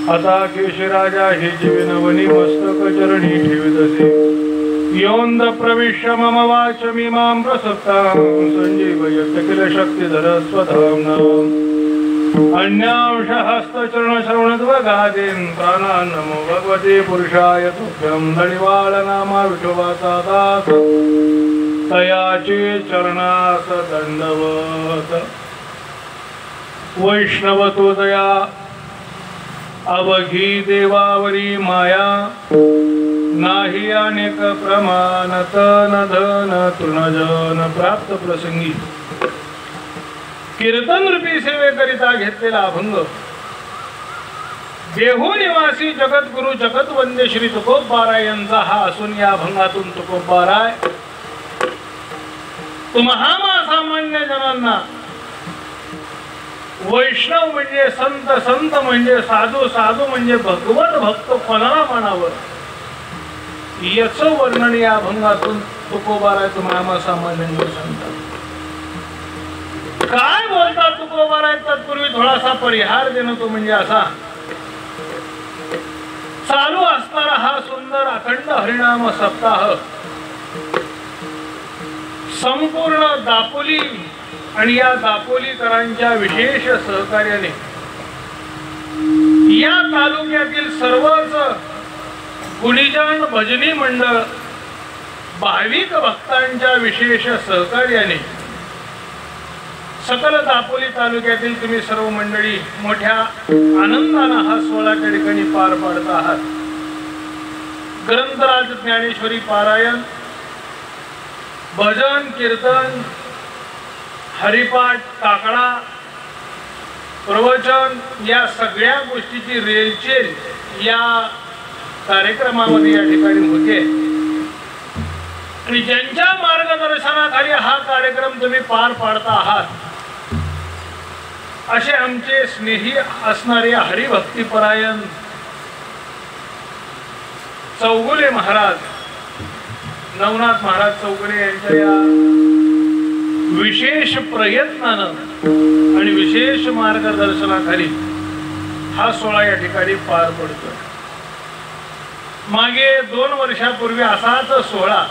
आता केशराजा हे जीवनवनी मस्तक चरणी ठेवितसे योंद प्रविश्य मम वाचमिमां प्रसक्तां संजीवयत किल शक्तिधर स्वधाम्ना अन्यांश हस्तचरण श्रवणद्वगादीन् प्राणान् नमो भगवते पुरुषाय तुभ्यं दणिवाळ नामा विठोबाचा दास तयाचे चरणास दंडवत वैष्णव तो दया अवघी देवावरी माया नाही अनेक प्रमाण तन धन तृणजन प्राप्त प्रसंगी कीर्तन रूपी सेवेकरिता घेतलेला अभंग देहू निवासी जगद्गुरु जगतवंद्य श्री तुकोबाराय यांचा हा असून या अभंगातून तुकोबाराय तुम्हा सामान्य जनांना वैष्णव म्हणजे संत, संत म्हणजे साधू, साधू म्हणजे भगवत भक्त कोणाला म्हणावं याचं वर्णन या अभंगातून तुकोबाराय तुम्हाला सामान्य सांगतात. काय बोलतात तुकोबाराय तत्पूर्वी थोडासा परिहार देणं तो म्हणजे असा चालू असणारा हा सुंदर अखंड हरिनाम सप्ताह संपूर्ण दापोली आणि या दापोलीकरांच्या विशेष सहकार्याने या तालुक्यातील सर्वच गुणीजन भजनी मंडळ भाविक भक्तांच्या विशेष सहकार्याने सकल दापोली तालुक्यातील तुम्ही सर्व मंडळी मोठ्या आनंदाने हा सोहळा त्या ठिकाणी पार पाडत आहात. ग्रंथराज ज्ञानेश्वरी पारायण, भजन, कीर्तन, हरिपाठ, काकडा, प्रवचन या सगळ्या गोष्टीची रेलचेल या कार्यक्रमामध्ये या ठिकाणी होते आणि ज्यांच्या मार्गदर्शनाखाली हा कार्यक्रम तुम्ही पार पाडता आहात असे आमचे स्नेही असणारे हरिभक्तीपरायण चौगुले महाराज, नवनाथ महाराज चौगुले यांच्या या विशेष प्रयत्नानं आणि विशेष मार्गदर्शनाखाली हा सोहळा या ठिकाणी पार पडतोय. मागे 2 वर्षापूर्वी असाच सोहळा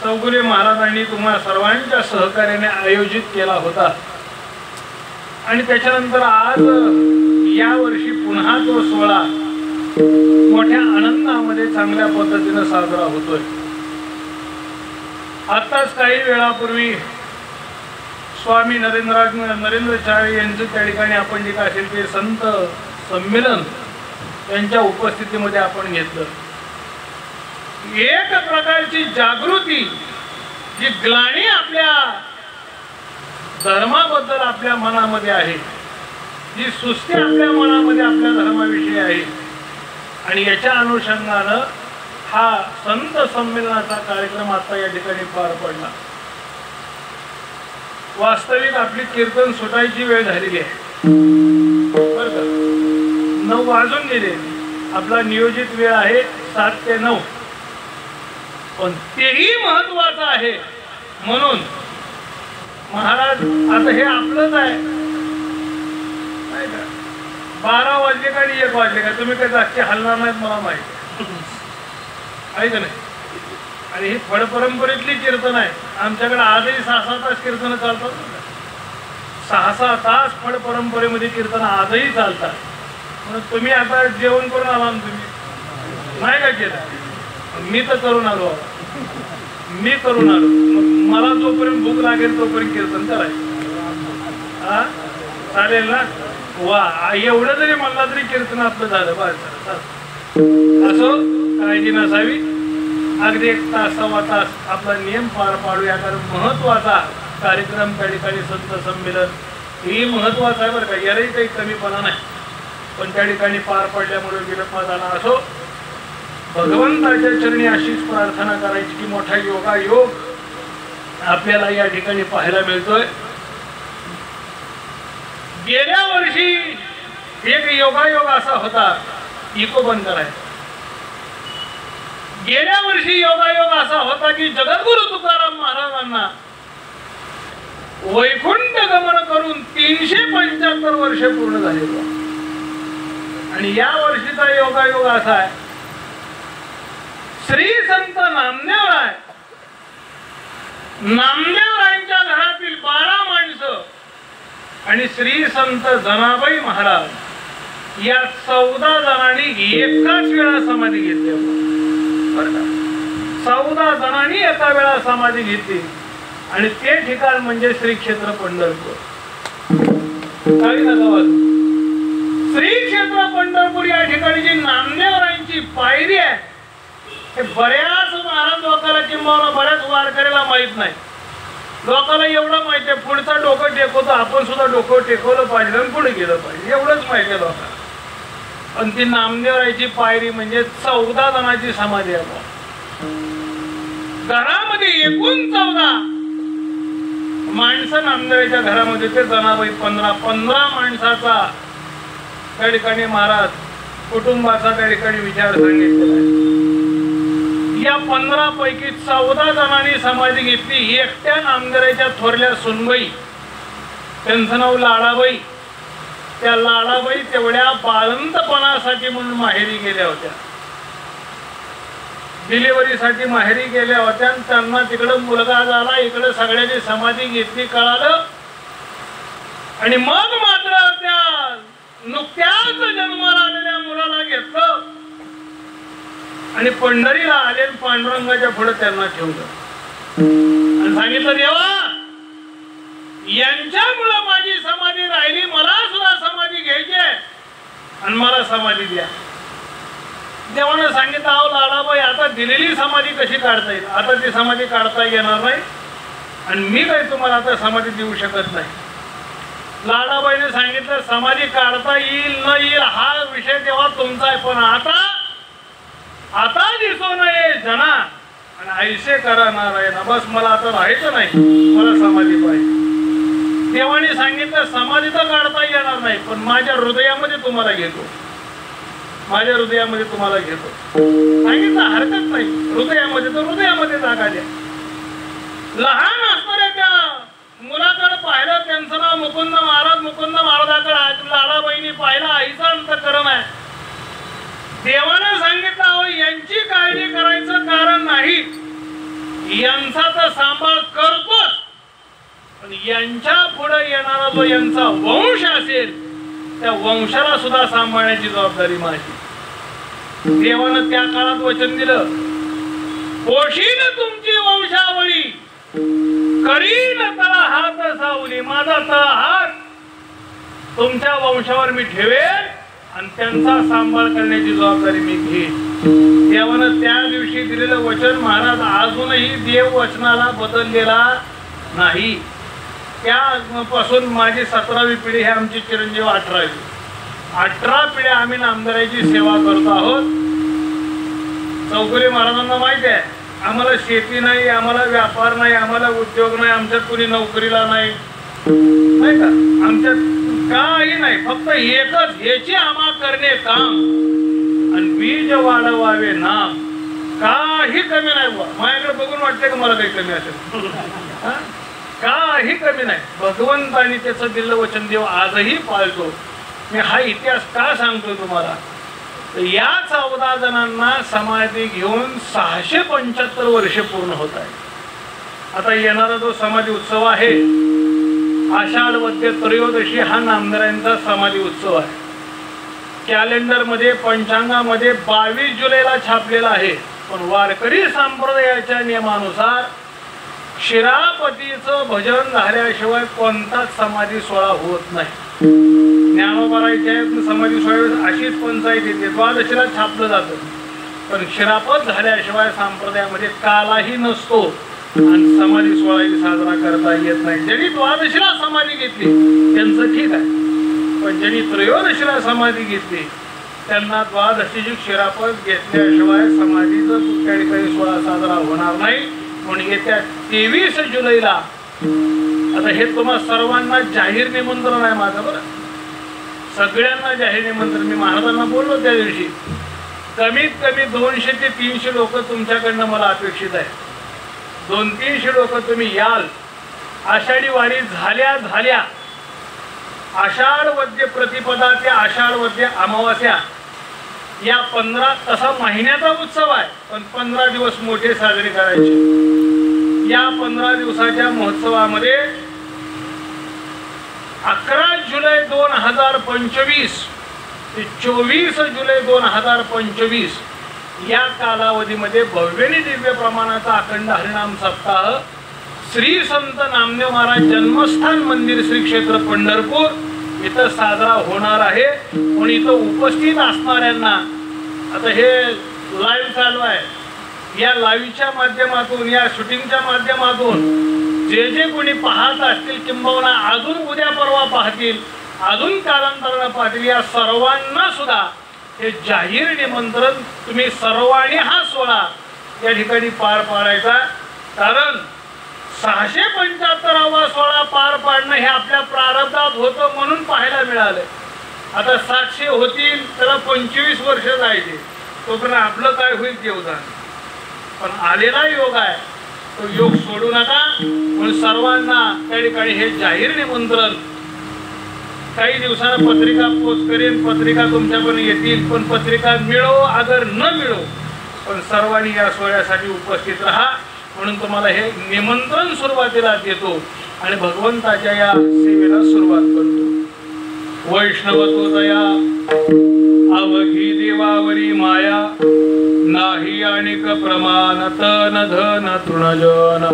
चौगुले महाराजांनी तुम्हा सर्वांच्या सहकार्याने आयोजित केला होता आणि त्याच्यानंतर आज या वर्षी पुन्हा तो सोहळा मोठ्या आनंदामध्ये चांगल्या पद्धतीने साजरा होतोय. आताच काही वेळापूर्वी स्वामी नरेंद्राचार्य यांचं त्या ठिकाणी आपण जे काय असेल ते संत संमेलन त्यांच्या उपस्थितीमध्ये आपण घेतलं. एक प्रकारची जागृती, जी ग्लानी आपल्या धर्माबद्दल आपल्या मनामध्ये आहे, जी सुस्ती आपल्या मनामध्ये आपल्या धर्माविषयी आहे आणि याच्या अनुषंगानं हा संत संमेलनाचा कार्यक्रम आता या ठिकाणी पार पडला. वास्तविक आपली कीर्तन सुटायची वेळ झालेली आहे बरं का. 9 वाजून गेले. आपला नियोजित वेळ आहे 7 ते 9, पण तेही महत्वाचं आहे. म्हणून महाराज आता हे आपलंच आहे नाही का. 12 वाजले का आणि 1 वाजले का तुम्ही काही जास्त हलणार नाहीत मला माहिती आहे का नाही. आणि ही फळ परंपरेतली कीर्तन आहे. आमच्याकडे आजही 6-6 तास कीर्तन चालतात. 6-6 तास फळ परंपरेमध्ये कीर्तन आजही चालतात. म्हणून तुम्ही आता जेवण करून आला तुम्ही नाही का केलं. मी तर करून आलो, मी करून आलो. मग मला जोपर्यंत भूक लागेल तोपर्यंत कीर्तन करायचं. हा चालेल ना. वा, एवढं जरी म्हणला तरी कीर्तन आपलं झालं. बस असो, काळजी नसावी. अगदी 1 तास 1.25 तास आपला नियम पार पाडूया. कारण महत्वाचा कार्यक्रम त्या ठिकाणी संत संमेलन ही महत्वाचं आहे बरं का. यालाही काही कमीपणा नाही, पण त्या ठिकाणी पार पडल्यामुळे विलंब झाला. असो, भगवंताच्या चरणी अशीच प्रार्थना करायची की मोठा योगायोग आपल्याला या ठिकाणी पाहायला मिळतोय. गेल्या वर्षी एक योगायोग असा होता, इको बंद करायचा. गेल्या वर्षी योगायोग असा होता की जगद्गुरु तुकाराम महाराजांना वैकुंठ गमन करून 375 वर्षे पूर्ण झाले. आणि या वर्षीचा योगायोग असा आहे, श्री संत नामदेवराय, नामदेवरायांच्या घरातील 12 माणसं आणि श्री संत जनाबाई महाराज या 14 जणांनी एकाच वेळा समाधी घेतली. 14 जणांनी एका वेळा समाधी घेतली आणि ते ठिकाण म्हणजे श्री क्षेत्र पंढरपूर. श्री क्षेत्र पंढरपूर या ठिकाणी जी नामदेवरायांची पायरी आहे, हे बऱ्याच महाराज लोकांना किंवा बऱ्याच वारकऱ्याला माहित नाही. लोकांना एवढं माहिती आहे, पुढचा डोकं टेकवतो, आपण सुद्धा डोकं टेकवलं पाहिजे आणि पुढे गेलं पाहिजे, एवढंच माहिती आहे लोकांना. पण ती नामदेवरायची पायरी म्हणजे 14 जणांची समाधी आहे. घरामध्ये एकूण 14 माणसं नामदेवाच्या घरामध्ये ते जनाबाई 15 माणसाचा त्या ठिकाणी महाराज कुटुंबाचा त्या ठिकाणी विचार सांगितलेला आहे. या 15 पैकी 14 जणांनी समाधी घेतली. एकट्या नामदेवाच्या थोरल्या सुनबाई, त्यांचं नाव लाडाबाई, त्या लाडाबाई तेवढ्या बाळंतपणासाठी म्हणून माहेरी गेल्या होत्या, डिलिव्हरीसाठी माहेरी गेल्या होत्या. त्यांना तिकडं मुलगा झाला, इकडे सगळ्यांनी समाधी घेतली, कळालं. आणि मग मात्र त्या नुकत्याच जन्माला आलेल्या मुलाला घेतलं आणि पंढरीला आले, पांडुरंगाच्या पुढे त्यांना ठेवलं आणि सांगितलं, देवा यांच्यामुळे माझी समाधी राहिली, मला सुद्धा समाधी घ्यायची आहे आणि मला समाधी द्या. देवानं सांगितलं, अहो लाडाबाई, आता दिलेली समाधी कशी काढता येईल, आता ती समाधी काढता येणार नाही आणि मी काही तुम्हाला आता समाधी देऊ शकत नाही. लाडाबाईने सांगितलं, समाधी काढता येईल न येईल हा विषय तेव्हा तुमचा आहे, पण आता दिसो नये जना आणि ऐसे करणार आहे ना, बस मला आता राहायचं नाही, मला समाधी पाहिजे. देवाने सांगितलं, समाधी तर काढता येणार नाही, पण माझ्या हृदयामध्ये तुम्हाला घेतो, माझ्या हृदयामध्ये तुम्हाला घेतो. सांगितलं, हरकत नाही, हृदयामध्ये तर हृदयामध्ये जागा द्या. लहान असणाऱ्या त्या मुलाकडे पाहिलं, त्यांचं नाव मुकुंद महाराज. मुकुंद महाराजाकडे लाडाबाईंनी पाहिलं, आईचं अंतःकरण आहे. देवानं सांगितलं, अहो यांची काळजी करायचं कारण नाही, यांचा तर सांभाळ करतोच, पण यांच्या पुढे येणारा जो यांचा वंश असेल त्या वंशाला सुद्धा सांभाळण्याची जबाबदारी माझी. देवानं त्या काळात वचन दिलं, पोषीन तुमची वंशावळी, करीन तळा हात सावली. माझा तळा हात तुमच्या वंशावर मी ठेवेल आणि त्यांचा सांभाळ करण्याची जबाबदारी मी घेईन. देवानं त्या दिवशी दिलेलं वचन महाराज अजूनही देव वचनाला बदललेला नाही. त्यापासून माझी 17वी पिढी आहे, आमची चिरंजीव 18वी. 18 पिढ्या आम्ही नामदेवाची सेवा करतो आहोत. चौगुले महाराजांना माहिती आहे, आम्हाला शेती नाही, आम्हाला व्यापार नाही, आम्हाला उद्योग नाही, आमच्यात कुणी नोकरीला नाही, नाही का, आमच्यात काही नाही, फक्त एकच, ह्याची आम्हा करणे काम आणि बीज वाढवावे नाम. काही कमी नाही. माझ्याकडे बघून वाटते का मला काही कमी असेल? काही कमी नाही. भगवंतानी त्याचं दिलेलं वचन देव आजही पाळतो. मी हा इतिहास का सांगतो तुम्हाला, या 14 जणांना समाधी घेऊन 675 वर्षे पूर्ण होत आहे. आता येणारा जो समाधी उत्सव आहे, आषाढ वद्य त्रयोदशी हा नामदेवांचा समाधी उत्सव आहे. कॅलेंडर मध्ये पंचांगामध्ये 22 जुलैला छापलेला आहे, पण वारकरी संप्रदायाच्या नियमानुसार शिरापतीचं भजन झाल्याशिवाय कोणताच समाधी सोहळा होत नाही. ज्ञानोबारायच्या समाधी सोहळ्यात अशीच पंचायत येते, द्वादशीला छापलं जातं, पण शिरापत झाल्याशिवाय संप्रदायामध्ये कालाही नसतो आणि समाधी सोहळाही साजरा करता येत नाही. ज्यांनी द्वादशीला समाधी घेतली त्यांचं ठीक आहे, पण ज्यांनी त्रयोदशीला समाधी घेतली त्यांना द्वादशीची शिरापत घेतल्याशिवाय समाधीचा त्या ठिकाणी सोहळा साजरा होणार नाही. म्हणून येत्या 23 जुलैला, आता हे तुम्हा सर्वांना जाहीर निमंत्रण आहे माझं, बरं सगळ्यांना जाहीर निमंत्रण. मी महाराजांना बोललो त्या दिवशी, कमीत कमी 200 ते 300 लोक तुमच्याकडनं मला अपेक्षित आहे. 200-300 लोक तुम्ही याल. आषाढी वारी झाल्या आषाढ वद्य प्रतिपदा ते आषाढ वद्य अमावास्या या 15 तसा महिन्याचा उत्सव आहे, पण 15 दिवस मोठे साजरे करायचे. या 15 दिवसाच्या महोत्सवामध्ये 11 जुलै 2025 ते 24 जुलै 2025 या कालावधीमध्ये भव्यनी दिव्य प्रमाणाचा अखंड हरिनाम सप्ताह श्री संत नामदेव महाराज जन्मस्थान मंदिर श्री क्षेत्र पंढरपूर इथं साजरा होणार आहे. म्हणून इथं उपस्थित असणाऱ्यांना, आता हे लाईव्ह चालू आहे, या लाईव्हच्या माध्यमातून, या शूटिंगच्या माध्यमातून जे जे कोणी पाहत असतील किंबहुना अजून उद्या परवा पाहतील, अजून कालांतरानं पाहतील, या सर्वांना सुद्धा हे जाहीर निमंत्रण तुम्ही सर्वांनी हा सोहळा या ठिकाणी पार पाडायचा. कारण 675वा सोहळा पार पाडणं हे आपल्या प्रारब्धात होतं म्हणून पाहायला मिळालं. आता 700 होतील, त्याला 25 वर्ष जायचे, तोपर्यंत आपलं काय होईल योगदान. पण आलेला योग आहे, तो योग सोडू नका. म्हणून सर्वांना त्या ठिकाणी हे जाहीर निमंत्रण काही दिवसांना पत्रिका पोस्ट करेन, पत्रिका तुमच्यापर्यंत येतील. पण पत्रिका मिळो अगर न मिळो, पण सर्वांनी या सोहळ्यासाठी उपस्थित राहा. म्हणून तुम्हाला हे निमंत्रण सुरुवातीला देतो आणि भगवंताच्या या सेवेला सुरुवात करतो. वैष्णवतो दया अवघी देवावरी माया, नाही अनेक प्रमाण तन धन तृणजन.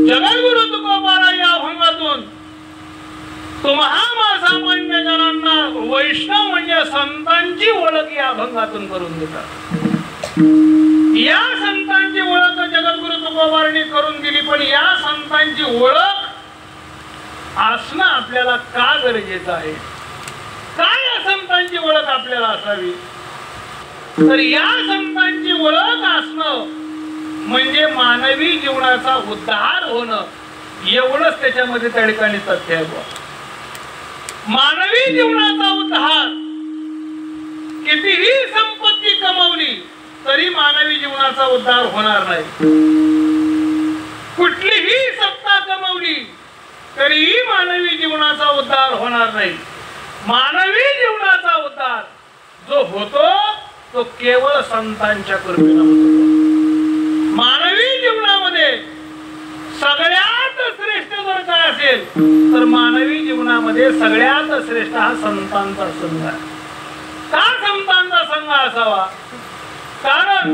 जगद्गुरु तुकोबारा या अभंगातून तुम्हा सामान्य जनांना वैष्णव म्हणजे संतांची ओळख या अभंगातून करून देतात. या संतांची ओळख जगद्गुरु तुकोबारांनी करून दिली, पण या संतांची ओळख असणं आपल्याला का गरजेचं आहे? काय या संतांची ओळख आपल्याला असावी? तर या संतांची ओळख असणं म्हणजे मानवी जीवनाचा उद्धार होणं, एवढंच त्याच्यामध्ये त्या ठिकाणी तथ्य आहे. मानवी जीवनाचा उद्धार, कितीही संपत्ती कमवली तरी मानवी जीवनाचा उद्धार होणार नाही. कुठलीही सत्ता कमवली तरीही मानवी जीवनाचा उद्धार होणार नाही. मानवी जीवनाचा उद्धार जो होतो तो केवळ संतांच्या कृपेने होतो. मानवी जीवनामध्ये सगळ्यात श्रेष्ठ जर काय असेल तर मानवी जीवनामध्ये सगळ्यात श्रेष्ठ हा संतांचा संघ आहे. का संतांचा संघ असावा? कारण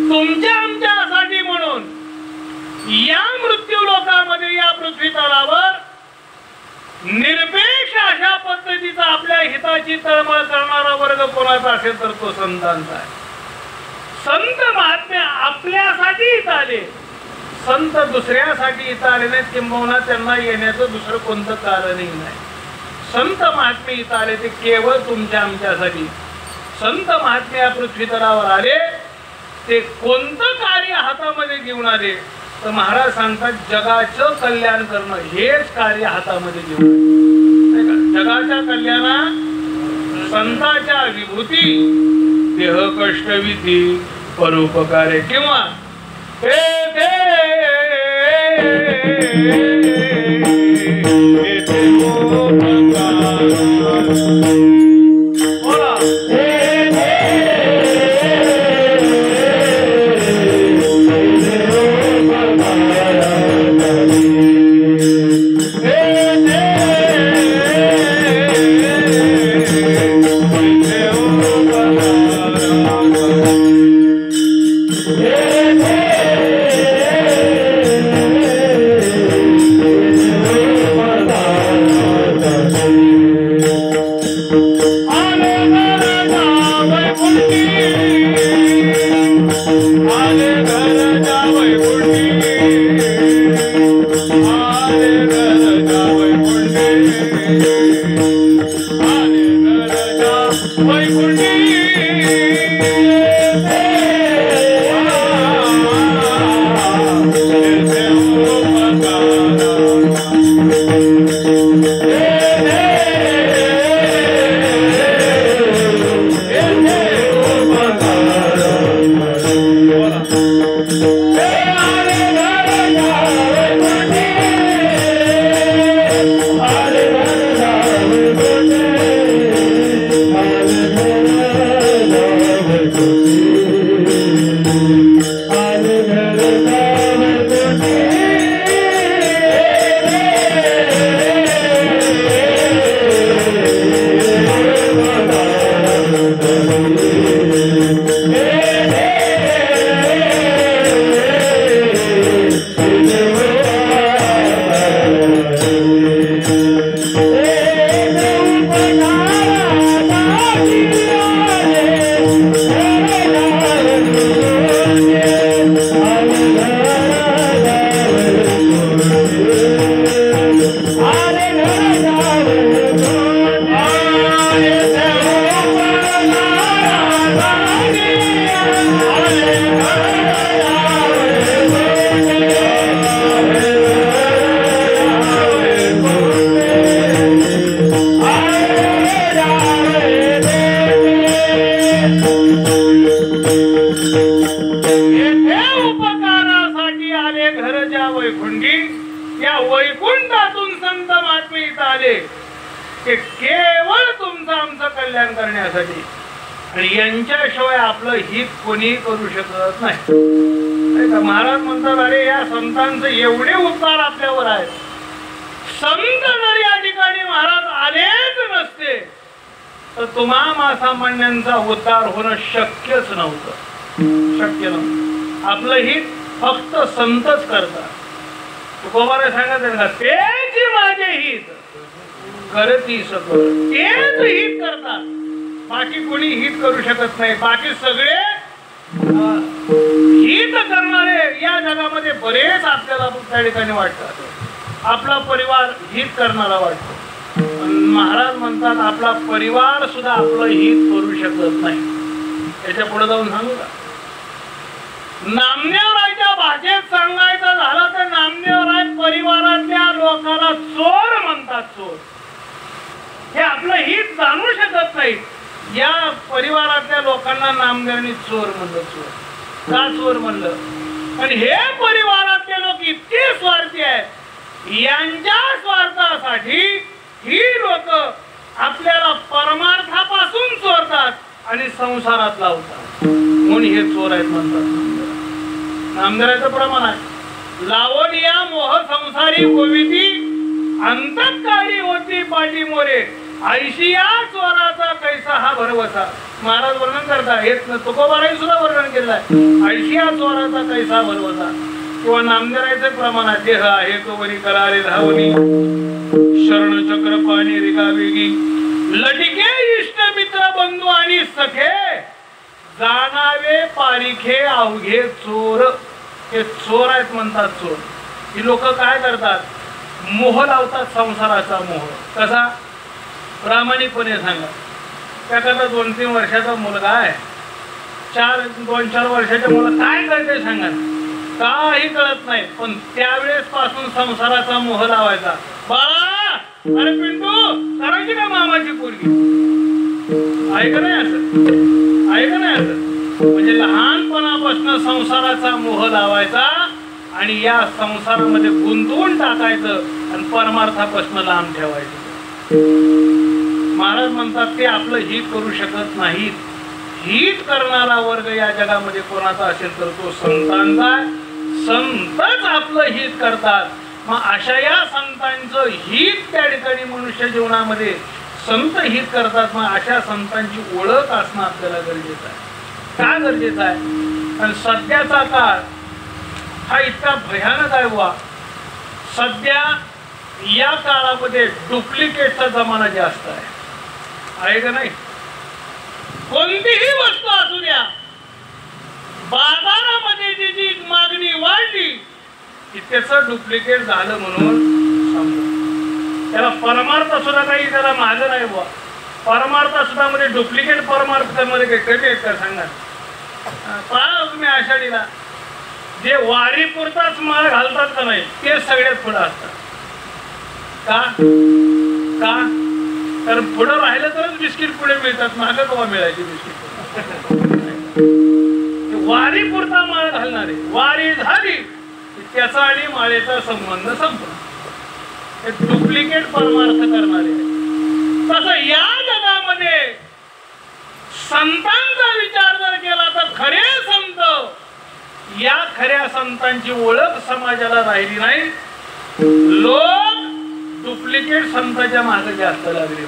तुमच्या आमच्यासाठी म्हणून या मृत्यू लोकामध्ये, या पृथ्वी तलावर निरपेक्ष अशा पद्धतीचा आपल्या हिताची तळमळ करणारा वर्ग कोणाचा असेल तर तो संतांचा आहे. संत महात्मे आपल्यासाठी इथं आले, संत दुसऱ्यासाठी इथं आले नाहीत, किंबहुना त्यांना येण्याचं दुसरं कोणतं कारणही नाही. संत महात्मे इथं आले ते केवळ तुमच्या आमच्यासाठी. संत महात्मे या पृथ्वी तलावर आले ते कोणतं कार्य हातामध्ये घेऊन आले तर महाराज सांगतात जगाचं कल्याण करणं हेच कार्य हातामध्ये घेऊन आले. जगाच्या कल्याणात संतांच्या विभूती, देह कष्टविधी, परोपकारे किंवा केवळ तुमचं आमचं कल्याण करण्यासाठी आणि यांच्याशिवाय आपलं हित कोणी करू शकत नाही. महाराज म्हणतात अरे या संतांचे एवढे उपकार आपल्यावर आहेत. संत जर या ठिकाणी महाराज आलेच नसते तर तुम्हा सामान्यांचा उद्धार होणं शक्यच नव्हतं. शक्य नव्हतं. आपलं हित फक्त संतच करतात. तुकोबाने सांगितलं का तेच माझे हित करती सकळ. तेच हित करतात. बाकी कोणी हित करू शकत नाही. बाकी सगळे हित करणारे या जगामध्ये बरेच आपल्याला त्या ठिकाणी वाटतात. आपला परिवार हित करणारा वाटतो. महाराज म्हणतात आपला परिवार सुद्धा आपलं हित करू शकत नाही. याच्या पुढे जाऊन सांगू का? नामदेवरायच्या भाषेत सांगायचं झालं तर नामदेवराय परिवारातल्या लोकांना चोर म्हणतात. चोर हे आपलं हित जाणू शकत नाही. या परिवारातल्या लोकांना नामदेवांनी चोर म्हणलं. चोर का चोर म्हणलं? पण हे परिवारातले लोक इतके स्वार्थी आहेत. यांच्या स्वार्थासाठी ही लोक आपल्याला परमार्थापासून चोरतात आणि संसारात लावतात. म्हणून हे चोर आहेत म्हणतात. नामदेवाचं प्रमाण आहे. लावणिया मोह संसारी गोविती अंतकाळी होती पाठी मोरे ऐशिया चोराचा कैसा हा भरवसा. महाराज वर्णन करतात. हे तुकोबाराई सुद्धा वर्णन केलं आहे. ऐशिया चोराचा कैसा भरवसा. किंवा नामदेवाचे प्रमाण आहे. देह आहे तो वरी करारे धावणी शरण चक्र पाणी रिकावेगी लटिके इष्ट मित्र बंधू आणि सखे जाणावे पारिखे अवघे चोर. हे चोर आहेत म्हणतात. चोर ही लोक काय करतात? मोह लावतात. संसाराचा मोह. कसा? प्रामाणिकपणे सांगा. त्याकरता 2-3 वर्षाचा मुलगा आहे. 2-4 वर्षाच्या मुलं काय करते सांगा? काही कळत नाही. पण त्यावेळेस पासून संसाराचा मोह लावायचा. बाळा अरे पिंटू करायची का मामाची पोरगी? आहे का नाही असं? आहे का नाही असं? म्हणजे लहानपणापासून संसाराचा मोह लावायचा आणि या संसारामध्ये गुंतवून टाकायचं आणि परमार्थापासून लांब ठेवायचं. महाराज म्हणतात ते आपलं हित करू शकत नाहीत. हित करणारा वर्ग या जगामध्ये कोणाचा असेल तर तो संतांचा. संतच आपलं हित करतात. मग अशा या संतांचं हित त्या ठिकाणी मनुष्य जीवनामध्ये संत हित करतात. मग अशा संतांची ओळख असणं आपल्याला गरजेचं आहे. का गरजेचं आहे? आणि सध्याचा काळ हा इतका भयानक आहे. वा सध्या या काळामध्ये डुप्लिकेटचा जमाना जास्त आहे का नाही? कोणतीही वस्तू असू द्या बाजारामध्ये जी मागणी वाढली की त्याचं डुप्लिकेट झालं म्हणून समजा. त्याला परमार्थ सुद्धा काही त्याला मागं नाही. बुवा परमार्थ सुद्धा मध्ये डुप्लिकेट परमार्थ मध्ये काही कमी आहेत का सांगा. पहा तुम्ही आषाढीला जे वारी पुरताच माळ घालतात का नाही ते सगळ्यात पुढे असतात. का का तर पुढे राहिलं तरच बिस्किट पुढे मिळतात. मागं कवा मिळायची बिस्किट. वारी पुरता माळ घालणारे वारी झाली त्याचा आणि माळेचा संबंध संपला. हे डुप्लिकेट परमार्थ करणारे. तसं या जगामध्ये संतांचा विचार जर केला तर खरे संत या खऱ्या संतांची ओळख समाजाला राहिली नाही. लोक डुप्लिकेट संतांच्या मागे जास्त लागले.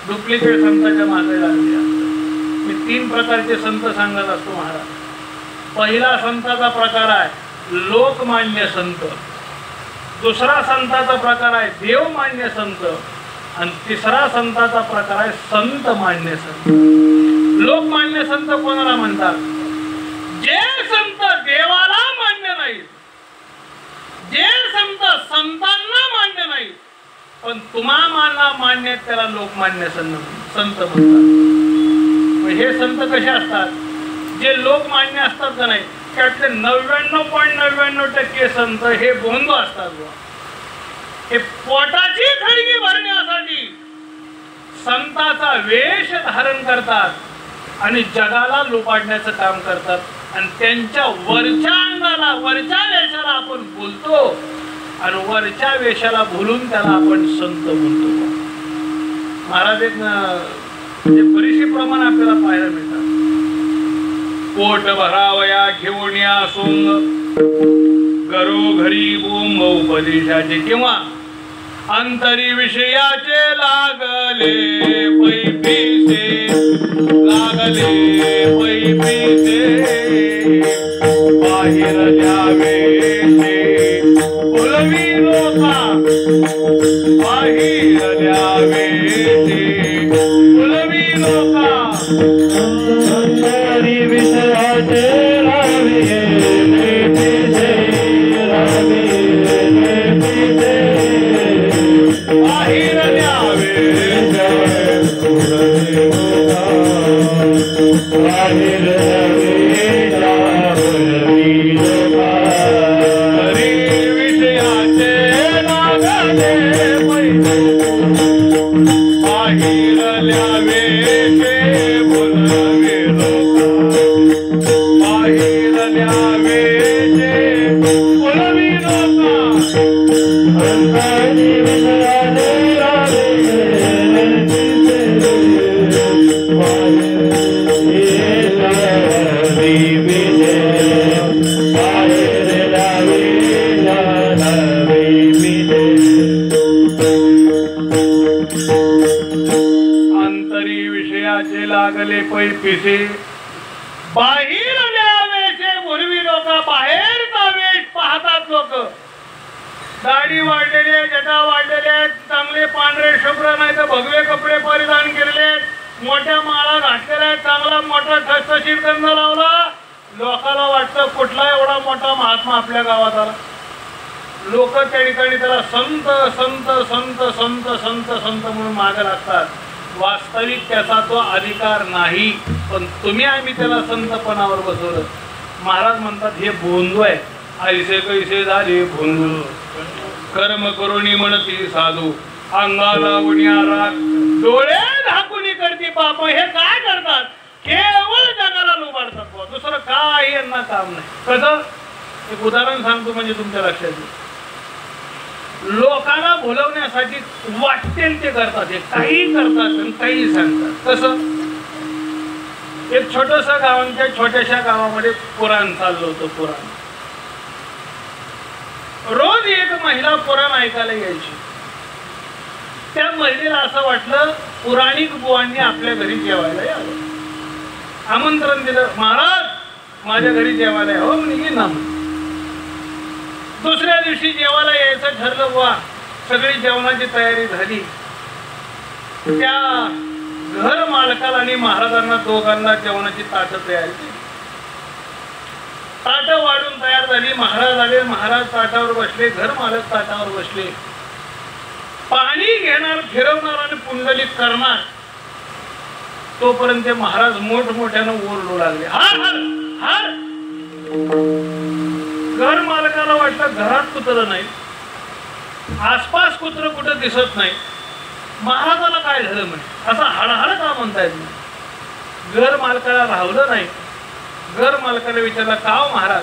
डुप्लिकेट संतांच्या मागे लागले. मी 3 प्रकारचे संत सांगत असतो महाराज. पहिला संताचा प्रकार आहे लोकमान्य संत. दुसरा संताचा प्रकार आहे देवमान्य संत. आणि तिसरा संताचा प्रकार आहे संत मान्य संत. लोकमान्य संत कोणाला म्हणतात? जे संत देवाला मान्य नाहीत, जे संत संतांना मान्य नाहीत पण तुम्हाला मान्य त्याला लोकमान्य संत म्हणतात. हे संत कसे असतात? जे लोकमान्य असतात का नाही त्यातले 99.99% संत हे भोंदू असतात. हे पोटाची खळगी भरण्यासाठी संताचा वेश धारण करतात आणि जगाला लुबाडण्याचं काम करतात. आणि त्यांच्या वरच्या अंगाला वरच्या वेशाला आपण बोलतो आणि वरच्या वेशाला भुलून त्याला आपण संत म्हणतो. महाराज एक म्हणजे बरीचशी प्रमाण आपल्याला पाहायला मिळतात. पोट भरावया घेऊन या सोंग घरोघरी बोंब उपदेशाचे किंवा अंतरी विषयाचे लागले पैपीसे बाहेर द्यावे बोलवी लोका बाहेर द्यावे बोलवी लोका अंतरी विषयाचे लागले पैपीसे बाहेर द्यावेसे बोलवी लोक बाहेरचा वेश पाहतात. लोक दाढी वाढलेले जटा वाढलेले चांगले पांढरे शुभ्र नाही तर भगवे कपडे परिधान केलेले मोठ्या माळा घातलेल्या चांगला मोठा ठसठशीत गंध लावला. लोकांना वाटतं कुठला एवढा मोठा महात्मा आपल्या गावात आला. लोक त्या ठिकाणी त्याला संत संत संत संत संत संत म्हणून मागे लागतात. वास्तविक त्याचा तो अधिकार नाही पण तुम्ही आम्ही त्याला संतपणावर बसवलं. महाराज म्हणतात हे भोंदू आहे. ऐसे कैसे झाले भोंदू कर्म करुणी म्हणती साधू अंगाला उन्या राग डोळे झाकून करती पाप. हे काय करतात? केवळ जगाला लुबाडतात. दुसरं काही यांना काम नाही. कसं? एक उदाहरण सांगतो म्हणजे तुमच्या लक्षात येईल. लोकांना बोलवण्यासाठी वाटेल ते करतात. हे काही करतात आणि काही सांगतात. कसं? एक छोटस गावांच्या छोट्याशा गावामध्ये पुराण चाललं होतं. पुराण रोज एक महिला पुराण ऐकायला यायची. त्या महिलेला असं वाटलं पुराणिक बुवांनी आपल्या घरी जेवायला यावं. आमंत्रण दिलं. महाराज माझ्या घरी जेवायला यावं म्हणजे ना. दुसऱ्या दिवशी जेवायला यायचं ठरलं. बुवा सगळी जेवणाची तयारी झाली. त्या घर मालकाला आणि महाराजांना दोघांना जेवणाची ताटं तयार केली. ताटं वाढून तयार झाली. महाराज आले. महाराज ताटावर बसले. घर मालक ताटावर बसले. पाणी घेणार, फिरवणार आणि पुंडलिक करणार, तोपर्यंत महाराज मोठमोठ्यानं ओरडू लागले, हार हार हार. घर मालकाला वाटलं घरात कुत्र नाही, आसपास कुत्र कुठं दिसत नाही, महाराजाला काय झालं म्हणे, असं हळहळ का म्हणतायत. घर मालकाला राहवलं नाही. घर मालकाला विचारलं, का हो महाराज,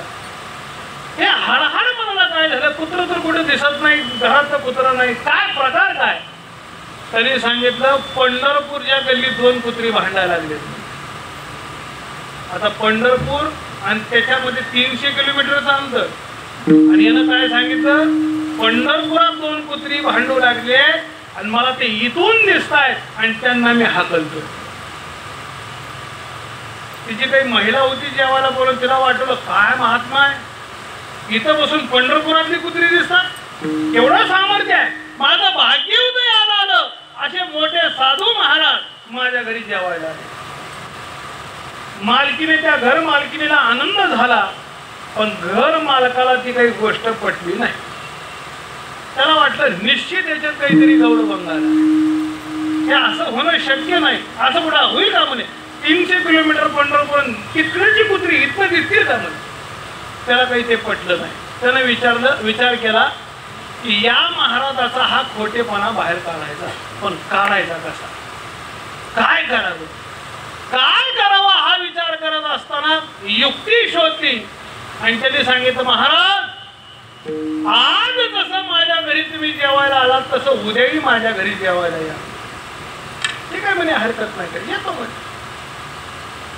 हे हळहळ म्हणाला काय झालं, कुत्र तर कुठे दिसत नाही, घरात कुत्र नाही, काय प्रकार काय. त्यांनी सांगितलं, पंढरपूरच्या गल्लीत 2 कुत्री भांडायला लागले. आता पंढरपूर आणि त्याच्यामध्ये 300 किलोमीटरचं अंतर, आणि यानं काय सांगितलं, पंढरपुरात 2 कुत्री भांडू लागले आणि मला ते इथून दिसतायत आणि त्यांना मी हाकलतो. तिची काही महिला होती जेवायला बोलत, तिला वाटलं काय महात्मा आहे, इथं बसून पंढरपुरातली कुत्री दिसतात, एवढं सामर्थ्य आहे, माझं भाग्य होतं याला आलं, असे मोठे साधू महाराज माझ्या घरी जेवायला आले. मालकीने, त्या घर मालकीनेला आनंद झाला, पण घर मालकाला ती काही गोष्ट पटली नाही. त्याला वाटलं निश्चित याच्यात काहीतरी गौरव बंगाल, हे असं होणं शक्य नाही, असं कुठं होईल का म्हणे, 300 किलोमीटर पंढरपूर, तिकडची कुत्री इथं दिसतील का म्हणे. त्याला काही ते पटलं नाही. त्यानं विचार केला की या महाराजाचा हा खोटेपणा बाहेर काढायचा, पण काढायचा कसा, काय करावं, काय करावं हा विचार करत असताना युक्ती शोधली आणि त्यांनी सांगितलं, महाराज आज जसं माझ्या घरी तुम्ही जेवायला आलात तसं उद्याही माझ्या घरी जेवायला या. ठीक आहे म्हणे, हरकत नाही, कर येतो म्हणे.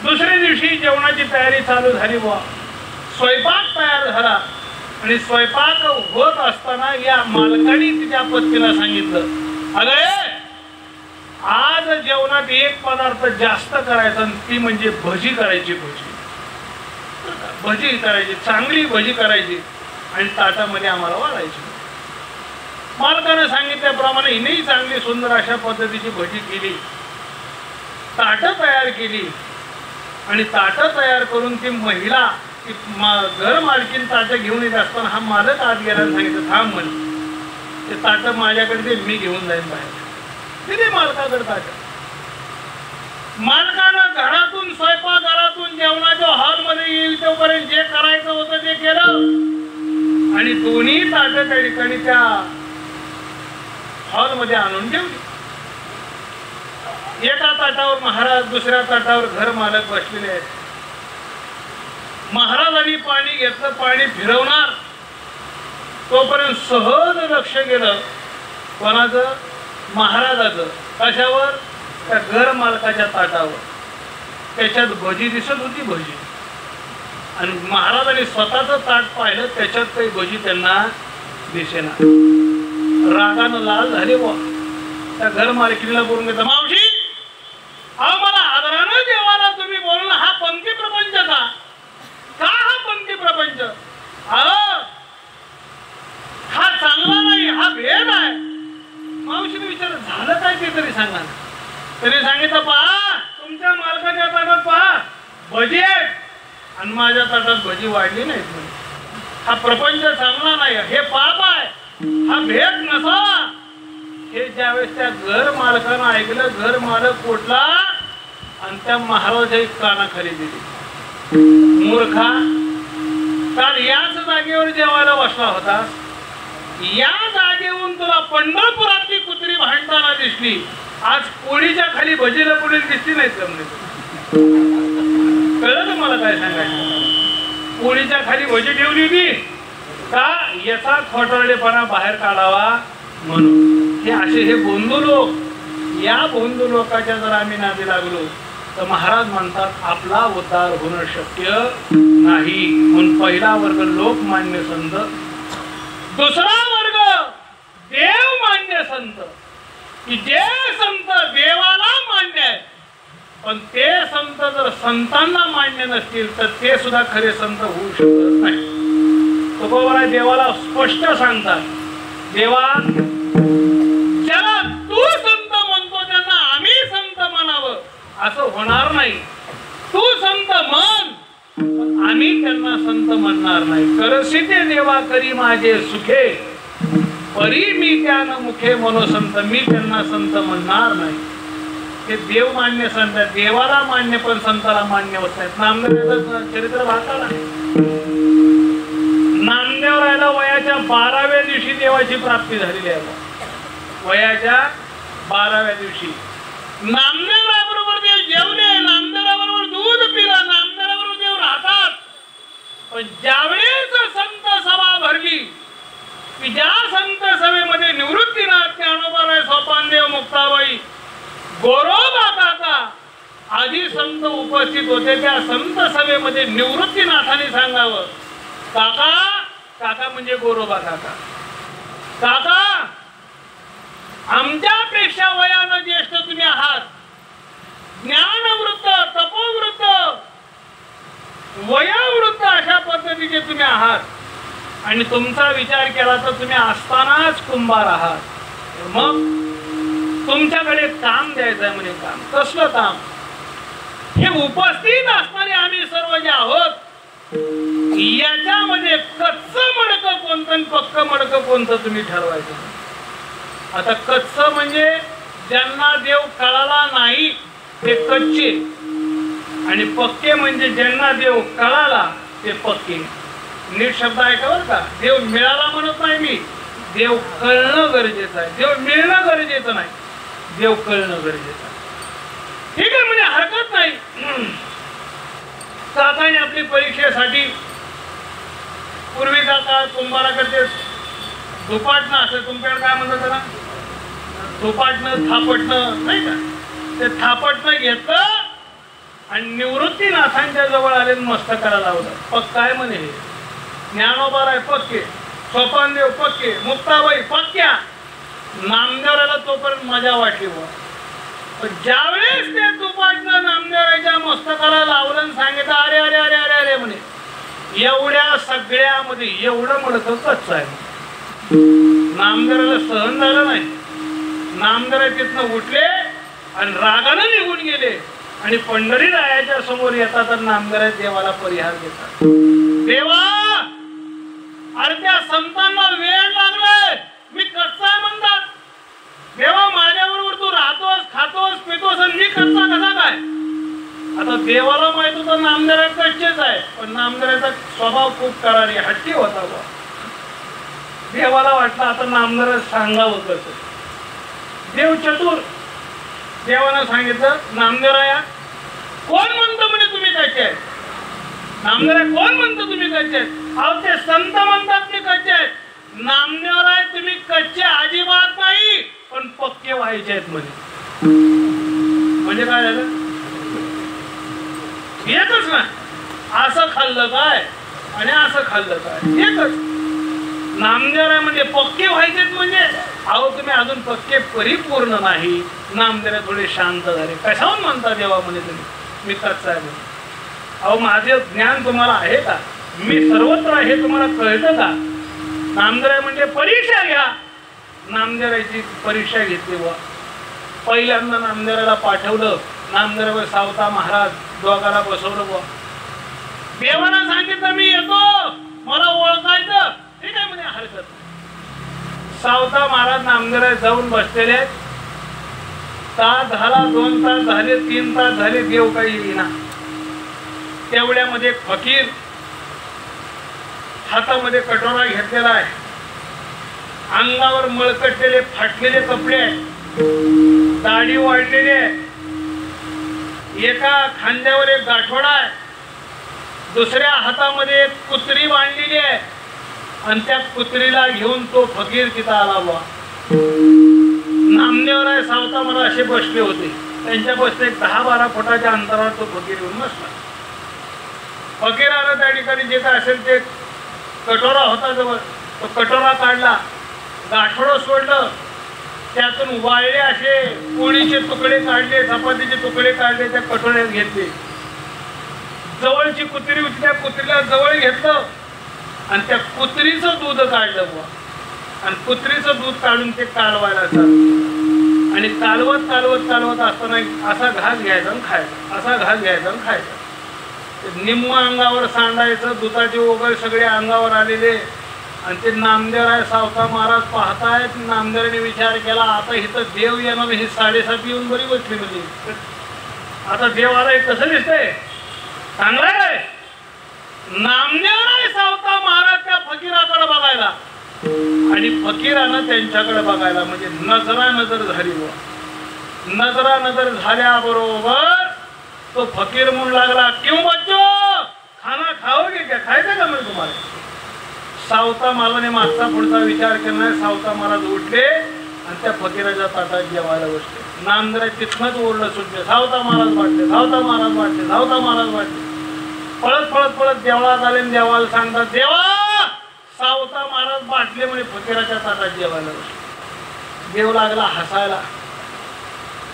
दुसऱ्या दिवशी जेवणाची तयारी चालू झाली, बुवा स्वयंपाक तयार झाला आणि स्वयंपाक होत असताना या मालकाने तिच्या पत्नीला सांगितलं, अगं आज जेवणात एक पदार्थ जास्त करायचा, ती म्हणजे भजी करायची. भजी करायची, चांगली भजी करायची आणि ताटामध्ये आम्हाला वाढायची. मालकाने सांगितल्याप्रमाणे हिनेही चांगली सुंदर अशा पद्धतीची भजी केली, ताटं तयार केली आणि ताटं तयार करून ती महिला, ती घर मालकीन ताटं घेऊन येत असताना हा मालक आत गेला आणि सांगितलं, थांब म्हणे, ते ताटं माझ्याकडे दे, मी घेऊन जाईन बाहेर. तिने मालकाकडे ताटं, मालकानं घरातून स्वयंपाकघरातून जेवणाच्या हॉलमध्ये येईल तोपर्यंत जे करायचं होतं ते केलं आणि दोन्ही ताटं त्या ठिकाणी त्या हॉलमध्ये आणून ठेवली. एका ताटावर महाराज, दुसऱ्या ताटावर घर मालक बसलेले आहेत. महाराजांनी पाणी घेतलं, पाणी फिरवणार तोपर्यंत सहज लक्ष गेलं कोणाचं, महाराजाचं. कशावर, त्या घर मालकाच्या ताटावर. त्याच्यात भजी दिसत होती, भजी, आणि महाराजांनी स्वतःच ताट पाहिलं, त्याच्यात काही भजी त्यांना दिसेना. रागानं लाल झाले. बुवा त्या घर मालकीला बोलून घेतलं, मावशी अहो मला आदरानं जेवायला तुम्ही बोलला, हा पंक्ती प्रपंच का, हा पंक्ती प्रपंच, हा चांगला नाही, हा भेद आहे. मावशीने विचारलं, झालं काय ते तरी सांगा. त्याने सांगितलं, पहा तुमच्या मालकाच्या ताटात पहा भजी आहेत आणि माझ्या ताटात भजी वाढली नाहीत म्हणे. हा प्रपंच चांगला नाही, हे पाप आहे, हा भेद नसावा. हे ज्यावेळेस त्या घर मालकानं ऐकलं, घर मालक पोटला आणि त्या महाराजाच्या कानाखाली दिली. मूर्खा, काल याच जागेवर जेवायला बसला होता, या जागेवरून तुला पंढरपुरातली कुत्री भांडताना दिसली, आज पोळीच्या खाली भजीला पुढे दिसली नाहीत का म्हणे. कळलं मला काय सांगायचं. पोळीच्या खाली भजी ठेवली होती का, याचा खोटारडेपणा बाहेर काढावा म्हणून. हे असे हे बोंधू लोक, या बोंधू लोकांच्या जर आम्ही नादी लागलो तर महाराज म्हणतात आपला उद्धार होणं शक्य नाही. म्हणून पहिला वर्ग लोकमान्य संत, दुसरा वर्ग देवमान्य संत, की जे संत देवाला मान्य आहे, पण ते संत जर संतांना मान्य नसतील तर ते सुद्धा खरे संत होऊ शकत नाही. तुकोबरा देवाला स्पष्ट सांगतात, देवा ज्याला तू संत म्हणतो त्यांना आम्ही संत म्हणावं असं होणार नाही. तू संत म्हण, आम्ही त्यांना संत म्हणणार नाही. करसी ते देवा करी माझे सुखे, परी मी त्यानं मुखे मनोसंत, मी त्यांना संत म्हणणार नाही. ते देव मान्य संत आहेत, देवाला मान्य पण संताला मान्य होत नाहीत. नामदेवाचं चरित्र वाचायला नामदेवरायला वयाच्या 12व्या दिवशी देवाची प्राप्ती झालेली आहे. वयाच्या 12व्या दिवशी नामदेवराबरोबर देव जेवले, नामदेवराबरोबर दूध पिलं, नामदेवराबरोबर देव राहतात. पण ज्यावेळेस संत सभा भरली की ज्या संत सभेमध्ये निवृत्तीनाथ, ज्ञानोबाराय, सोपानदेव, मुक्ताबाई, गोरोबा काका आदी संत उपस्थित होते, त्या संत सभेमध्ये निवृत्तीनाथाने सांगावं, काका, काका म्हणजे गोरोबा काका, काका आमच्यापेक्षा वयानं ज्येष्ठ तुम्ही आहात, ज्ञानवृत्त, तपोवृत्त, वयोवृत्त अशा पद्धतीचे तुम्ही आहात. आणि तुमचा विचार केला तर तुम्ही असतानाच कुंभार आहात. मग तुमच्याकडे काम द्यायचं आहे. म्हणजे काम कसलं काम? हे उपस्थित असणारे आम्ही सर्व जे आहोत याच्यामध्ये कच्चं मडकं कोणतं आणि पक्क मडकं कोणतं तुम्ही ठरवायचं. आता कच्चं म्हणजे ज्यांना देव कळाला नाही ते कच्चे, आणि पक्के म्हणजे ज्यांना देव कळाला ते पक्के. नीट शब्द ऐका बरं का. देव मिळाला म्हणत नाही मी, देव कळणं गरजेचं आहे. देव मिळणं गरजेचं नाही, देव कळणं गरजेचं आहे. ठीक आहे, म्हणजे हरकत नाही. काकाने आपली परीक्षेसाठी पूर्वीचा काळ कुंभाराकडे धुपाटणं असं, तुमच्याकडे काय म्हणतात त्याला, धुपाटणं, थापटणं नाही का, ते थापटणं घेतलं आणि निवृत्तीनाथांच्या जवळ आले, मस्तकाला लावलं. पक्काय म्हणे हे. ज्ञानोबाराय पक्के, सोपानदेव पक्के, मुक्ताबाई पक्क्या. नामदेवराला तोपर्यंत मजा वाटली बुवा. पण ज्यावेळेस ते दुपाटणं नामदेवराच्या मस्तकाला लावलं आणि सांगितलं, अरे अरे अरे अरे अरे म्हणे, एवढ्या सगळ्यामध्ये एवढं मडकं कच्चं आहे. नामदेवराला सहन झालं नाही. नामदेवराय तिथनं उठले आणि रागानं निघून गेले आणि पंढरीरायाच्या समोर येतात आणि नामदेवराय देवाला परिहार देतात. देवा, अरे त्या संतांना वेळ लागलाय, मी कच्चा म्हणतात. देवा, माझ्याबरोबर तू राहतोस, खातोस, पितोस आणि मी कच्चा कसा काय? आता देवाला माहित होतं नामदेवराय कच्चेच आहे, पण नामदेवरायचा स्वभाव खूप करारी हट्टी होता. देवाला वाटलं आता नामदेवराय सांगावं कसं. देव चतुर. देवानं सांगितलं, नामदेवराया कोण म्हणतं म्हणे तुम्ही कच्चे आहेत? नामदेवराय कोण म्हणतं तुम्ही कच्चे आहेत? अहो ते संत म्हणतात मी कच्चे आहेत. नामदेवराय तुम्ही कच्चे अजिबात नाही, पण पक्के व्हायचे आहेत म्हणे. म्हणजे काय झालं? एकच ना, असं खाल्लं काय आणि असं खाल्लं काय, एकच. नामदेवराय म्हणजे पक्के व्हायचे म्हणजे, अहो तुम्ही अजून पक्के परिपूर्ण नाही. नामदेवराय थोडे शांत झाले. कशाहून म्हणता देवा म्हणे तुम्ही मी कच्चा आहे? अहो माझे ज्ञान तुम्हाला आहे का? मी सर्वत्र आहे, तुम्हाला कळतं का? नामदेवराय म्हणजे परीक्षा घ्या. नामदेवरायची परीक्षा घेतली बुवा. पहिल्यांदा नामदेवरायला पाठवलं. नामदेवराय सावता महाराज दोघाला बसवलं बुवा. देवाला सांगितलं मी येतो, मला ओळखायचं. ठीक आहे म्हणे, हरकत नाही. सावता महाराज नामदेवराय जाऊन बसलेले. तास झाला, 2 तास झाले, 3 तास झाले, देव काही येईना. तेवढ्यामध्ये फकीर हातामध्ये कटोरा घेतलेला आहे, अंगावर मळकटलेले फाटलेले कपडे, दाढी वाढलेली आहे, एका खांद्यावर एक गाठोडा आहे, दुसऱ्या हातामध्ये एक कुत्री बांधलेली आहे. आणि त्या कुत्रीला घेऊन तो फकीर तिथं आला बुवा. नामदेवराय सावता मला असे बसले होते. त्यांच्या बसले 10-12 फुटाच्या अंतरावर तो फकीर येऊन बसला. फकीरानं त्या ठिकाणी जे काय असेल ते, कटोरा होता जवळ, तो कटोरा काढला, गाठोडं सोडलं, त्यातून वाळले असे पोळीचे तुकडे काढले, चपातीचे तुकडे काढले, त्या कटोऱ्यात घेतले. जवळची कुत्री होती, त्या कुत्रीला जवळ घेतलं आणि त्या कुत्रीचं दूध काढलं बुवा. आणि कुत्रीचं दूध काढून ते कालवायला चालू. आणि कालवत कालवत कालवत असताना असा घास घ्यायचा आणि खायचा, असा घास घ्यायचा आणि खायचा. निम्म अंगावर सांडायचं, दुधाचे ओघळ सगळे अंगावर आलेले. आणि ते नामदेवराय सावता महाराज पाहतायत. नामदेवाने विचार केला आता इथं देव येणार, ही 7:30 येऊन बरी बसली म्हणजे आता देव आलाय कसं दिसतंय, चांगलाय काय. नामदेवराय सावता महाराज त्या फकीराकडे बघायला आणि फकीरानं त्यांच्याकडे बघायला, म्हणजे नजरा नजर झाली. नजरा नजर झाल्याबरोबर तो फकीर म्हणू लागला, क्यों बच्चो खाना खाओगे क्या, खायचं का म्हणजे तुम्हाला. सावता महाराजाने मागचा पुढचा विचार केला नाही. सावता महाराज उठले आणि त्या फकीराच्या ताटात जेवायला बसले. नामदेवराय तिथनच ओरडत सुटले, सावता महाराज वाटले, सावता महाराज वाटले, सावता महाराज वाटले. पळत पळत पळत देवळात आले. देवाला सांगतात, देवा सावता महाराज बाटले म्हणे फकीराच्या ताटात जेवायला बसले. देव लागला हसायला.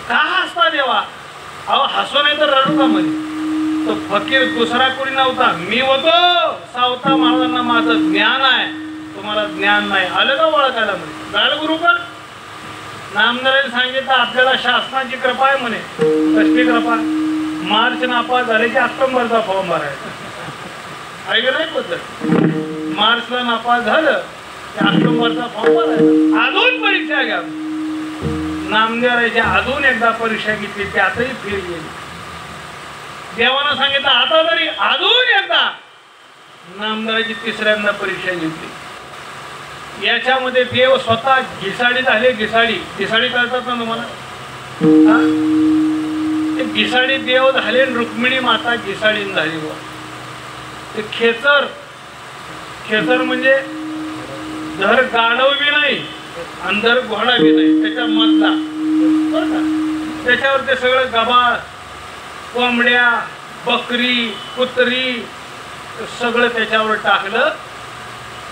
का हसता देवा. अहो हसू नाही तर रडू का म्हणे. तो फकीर दुसरा कोणी नव्हता, मी होतो. सावता महाराजांना माझं ज्ञान आहे, तुम्हाला ज्ञान नाही, आलं का ओळखायला म्हणे. गाड गुरु का. नामदेवाने सांगितलं आपल्याला शासनाची कृपा आहे म्हणे. कसली कृपा. मार्च नापास झाले की ऑक्टोबरचा फॉर्म भरायचा ऐक नाही पद्धत. मार्चला नापास झालं की ऑक्टोबरचा फॉर्म भरायचा. अजून परीक्षा घ्या. नामदेवरायची अजून एकदा परीक्षा घेतली, त्यातही फेल गेली. देवानं सांगितलं आता तरी अजून एकदा. नामदेवरायची तिसऱ्यांदा परीक्षा घेतली. याच्यामध्ये देव स्वतः घिसाडी झाले. घिसाडी करतात ना तुम्हाला. ते घिसाडी देव झाले, रुक्मिणी माता घिसाडीन झाली. ते खेचर म्हणजे धर गाढव बी नाही आणि धर घोडा बी नाही, त्याच्या मधला बरं का. त्याच्यावर ते सगळं गबाळ, कोंबड्या, बकरी, कुत्री सगळं त्याच्यावर टाकलं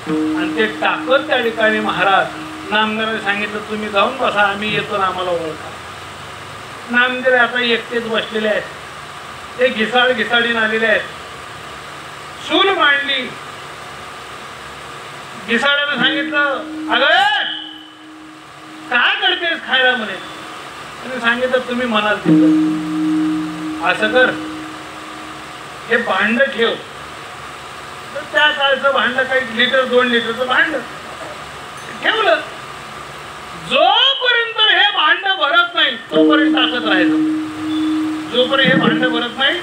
आणि ते टाकत त्या ठिकाणी महाराज नामदेवाने सांगितलं तुम्ही जाऊन बसा, आम्ही येतो ना आम्हाला ओळखा. नामदेव आता एकटेच बसलेले आहेत. ते घिसाडीन आलेले आहेत. सूल मांडली. घिसाड्याने सांगितलं अगं काय करतेस खायला म्हणे. त्याने सांगितलं तुम्ही म्हणाल तिथं असं कर, हे भांड ठेव. तर त्या काळचं भांड काही लिटर 2 लिटरचं भांड ठेवलं. जोपर्यंत हे भांड भरत नाही तोपर्यंत टाकत राहायचं. जोपर्यंत हे भांड भरत नाही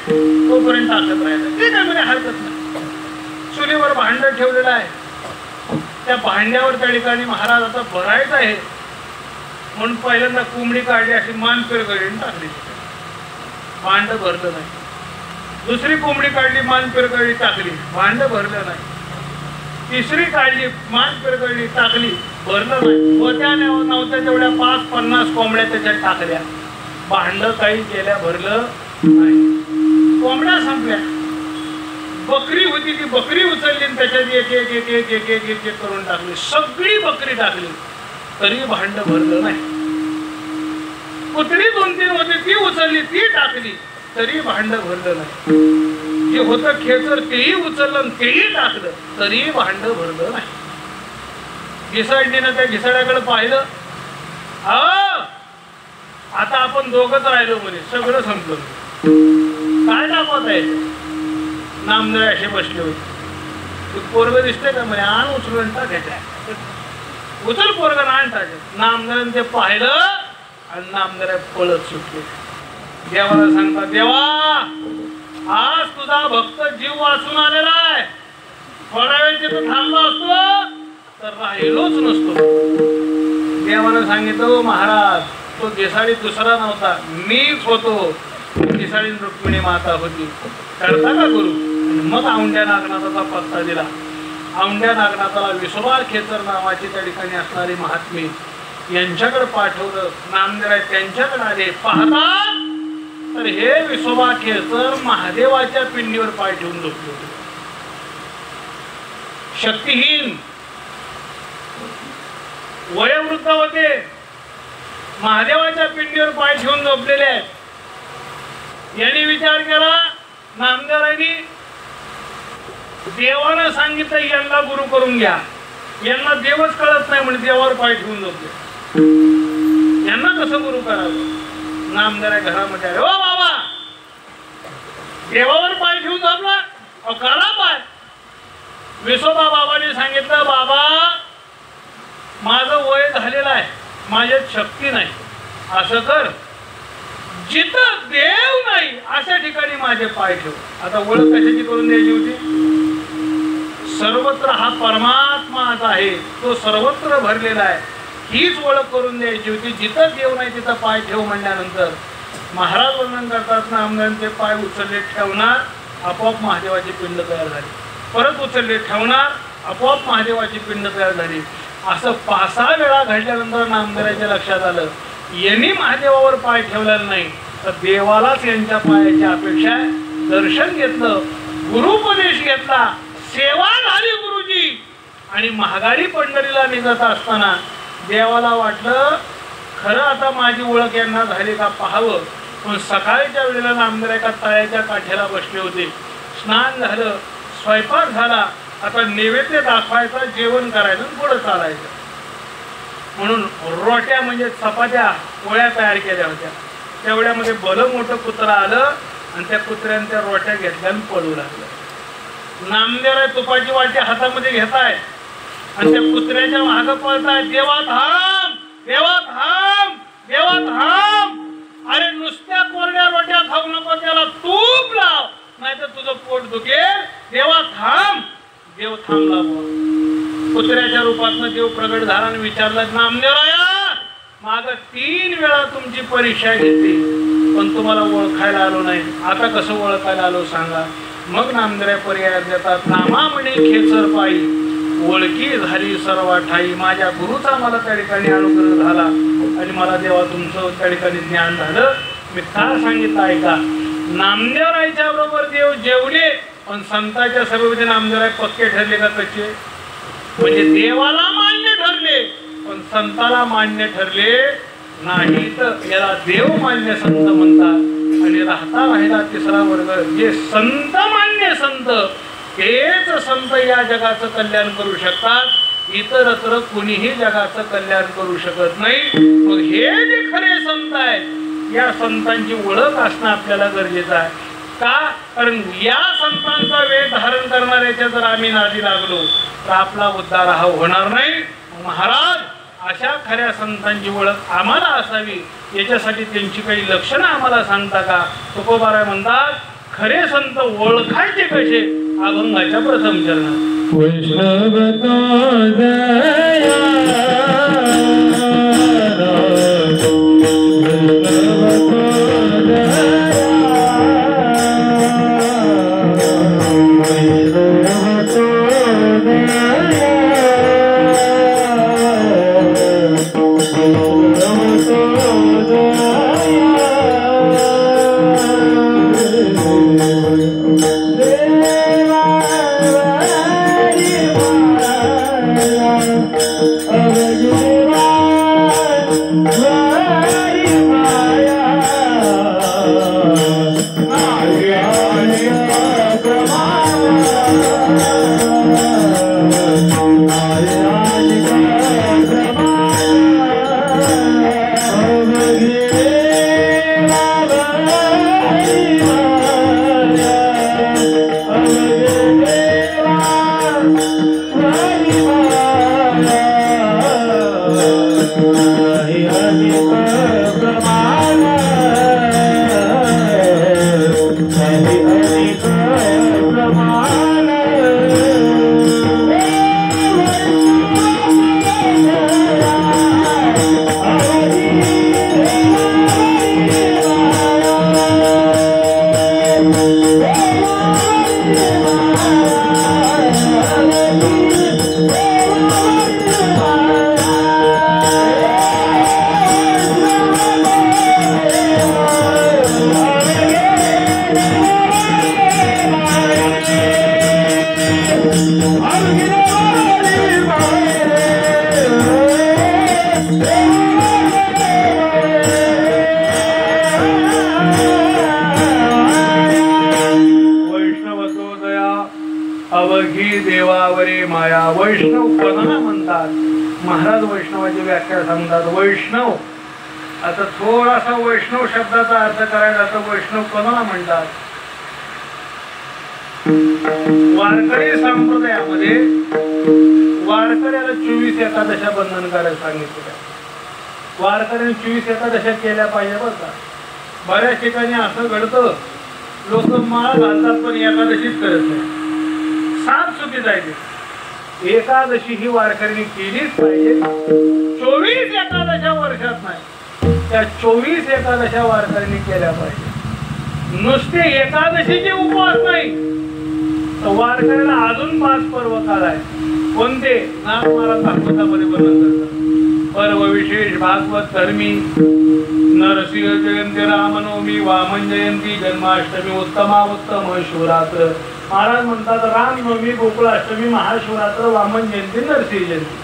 तोपर्यंत टाकत राहायचं. ते काय म्हणे हरकत नाही. चुलीवर भांड ठेवलेलं आहे. त्या भांड्यावर त्या ठिकाणी महाराज आता भरायचं आहे म्हणून पहिल्यांदा कोंबडी काढली, अशी मान पिरगळीने टाकली. भांड भरलं नाही. दुसरी कोंबडी काढली, मान पिरगळी टाकली, भांड भरलं नाही. तिसरी काढली, मान पिरगळी टाकली, भरलं नाही. होत्या नव्हत्या तेवढ्या 5-50 कोंबड्या त्याच्यात टाकल्या. भांड काही केल्या भरलं नाही. कोंबड्या संपल्या. बकरी होती ती बकरी उचलली आणि त्याच्यात एक एक एक एक एक एक एक एक करून टाकली. सगळी बकरी टाकली तरी भांड भरलं नाही. कुत्री 2-3 होती ती उचलली ती टाकली तरी भांड भरलं नाही. जे होतं खेचर तेही उचललं आणि तेही टाकलं तरी भांड भरलं नाही. घिसाडीनं त्या घिसाड्याकडे पाहिलं. आता आपण दोघंच राहिलो म्हणे, सगळं संपलं. काय दाखवत आहे. नामदेव असे बसले होते. पोरग दिसते का म्हणे, आण उचलून टाकायच्या. उचल पोरग आण टाकायचं. नामदेवाने ते पाहिलं आणि नामदेव पळत सुटले. देवाला सांगतात देवा आज तुझा भक्त जीव वाचून आलेला आहे. थोडा वेळ तिथं थांबलो असतो तर राहिलोच नसतो. देवानं सांगितलं महाराज तो घिसाडी दुसरा नव्हता, मीच होतो. घिसाडी रुक्मिणी माता होती. करता का गुरु. मग औंढ्या नागनाथाचा पत्ता दिला. औंढ्या नागनाथाला विसोबा खेचर नावाची त्या ठिकाणी असणारी महात्मी यांच्याकडे पाठवलं. नामदेव त्यांच्याकडे आले. पाहता तर हे विसोबा खेचर महादेवाच्या पिंडीवर पाय ठेवून झोपले होते. शक्तिहीन वयोवृद्ध होते. महादेवाच्या पिंडीवर पाय ठेवून झोपलेले आहेत. यांनी विचार केला नामदेवांनी देवानं सांगितलं यांना गुरु करून घ्या. यांना देवच कळत नाही म्हणजे देवावर पाय ठेवून झोपले. यांना कसं गुरु करावं. नामदेव घरामध्ये आले. ओ बाबा देवावर पाय ठेवून झोपला. करा पाय. विसोबा बाबांनी सांगितलं, बाबा माझं वय झालेलं आहे, माझ्यात शक्ती नाही, असं कर जिथं देव नाही अशा ठिकाणी माझे पाय ठेव. आता ओळख कशाची करून द्यायची होती? सर्वत्र हा परमात्माच आहे, तो सर्वत्र भरलेला आहे, हीच ओळख करून द्यायची होती. जिथं देव नाही तिथं पाय ठेव म्हणल्यानंतर महाराज वर्णन करतात, नामदेवांचे पाय उचलले ठेवणार, आपोआप महादेवाची पिंड तयार झाली. परत उचलले ठेवणार, आपोआप महादेवाची पिंड तयार झाली. असं 5-6 वेळा घडल्यानंतर नामदेवाच्या लक्षात आलं, यांनी महादेवावर पाय ठेवलेला नाही तर देवालाच यांच्या पायाची अपेक्षा आहे. दर्शन घेतलं, गुरुपदेश घेतला, सेवा झाली गुरुजी, आणि महागारी पंढरीला निघत असताना देवाला वाटलं खरं आता माझी ओळख यांना झाली का पाहावं. पण सकाळच्या वेळेला नामदेव एका तळ्याच्या काठ्याला बसले होते. स्नान झालं, स्वयंपाक झाला, आता नैवेद्य दाखवायचा, जेवण करायचं, पुढं चालायचं. म्हणून रोट्या म्हणजे चपात्या पोळ्या तयार केल्या होत्या. तेवढ्यामध्ये भलं मोठं कुत्रा आलं आणि त्या कुत्र्याने त्या रोट्या घेतल्या आणि पळू लागलं. नामदेव तुपाची वाटी हातामध्ये घेताय आणि त्या कुत्र्याच्या मागं पळताय, देवा थांब, देवा थांब, देवा थांब. अरे नुसत्या कोरड्या रोट्या खाऊ नको, त्याला तूप लाव, नाही तर तुझं पोट दुखेल. देवा थांब. देव थांबला. कुत्र्याच्या रूपातनं देव प्रगट झाला आणि विचारलं, नामदेवराया माग 3 वेळा तुमची परीक्षा घेतली पण तुम्हाला ओळखायला आलो नाही, आता कसं ओळखायला आलो सांगा. मग नामदेव पर्याय देतात, नामा म्हणे खेचर पायी ओळखी झाली सर्व ठाई. माझ्या गुरुचा मला त्या ठिकाणी अनुग्रह झाला आणि मला देवा तुमचं त्या ठिकाणी ज्ञान झालं. मी काय सांगितलं ऐका. नामदेवरायच्या बरोबर देव जेवले पण संतांच्या सभेमध्ये नामदेवराय पक्के ठरले का कच्चे? म्हणजे देवाला मान्य ठरले पण संताला मान्य ठरले नाही. तर याला देव मान्य संत म्हणतात. आणि राहिला तिसरा वर्ग, जे संत मान्य संत, तेच संत या जगाचं कल्याण करू शकतात, इतरत्र कुणीही जगाचं कल्याण करू शकत नाही. मग हे जे खरे संत आहेत, या संतांची ओळख असणं आपल्याला गरजेचं आहे. का? कारण या संतांचा वेळ धारण करणाऱ्याच्या जर आम्ही नादी लागलो तर आपला उद्धार हा होणार नाही. महाराज अशा खऱ्या संतांची ओळख आम्हाला असावी, याच्यासाठी त्यांची काही लक्षणं आम्हाला सांगता का? तुकोबाराय म्हणतात, खरे संत ओळखायचे कसे? अभंगाच्या प्रथम चरणात वैष्णव तो दया अवघी देवावरी माया. वैष्णव कोणाला म्हणतात? महाराज वैष्णवाची व्याख्या सांगतात. वैष्णव, आता थोडासा वैष्णव शब्दाचा अर्थ करायला, तर वैष्णव कोणाला म्हणतात? वारकरी संप्रदायामध्ये वारकऱ्याला 24 एकादशा बंधनकारक सांगितलेल्या. वारकऱ्याने 24 एकादशा केल्या पाहिजे बरं का. बऱ्याच ठिकाणी असं घडतं, लोक माळ घालतात पण एकादशीच करत नाही. साफ चुकी जायची. एकादशी ही वारकऱ्यांनी केलीच पाहिजे. 24 एकादशा वर्षात नाही, त्या 24 एकादशा वारकऱ्यांनी केल्या पाहिजे. नुसते एकादशीचे उपवास नाही तर वारकऱ्याला अजून 5 पर्व काळ आहे. कोणते? नाथ महाराज भागवतामध्ये वर्णन करतात. पर्व विशेष भागवत धर्मी, नरसिंह जयंती, रामनवमी, वामन जयंती, जन्माष्टमी, उत्तमा उत्तम, शिवरात्र. महाराज म्हणतात रामनवमी, गोकुळाष्टमी, महाशिवरात्र, वामन जयंती, नरसिंह जयंती,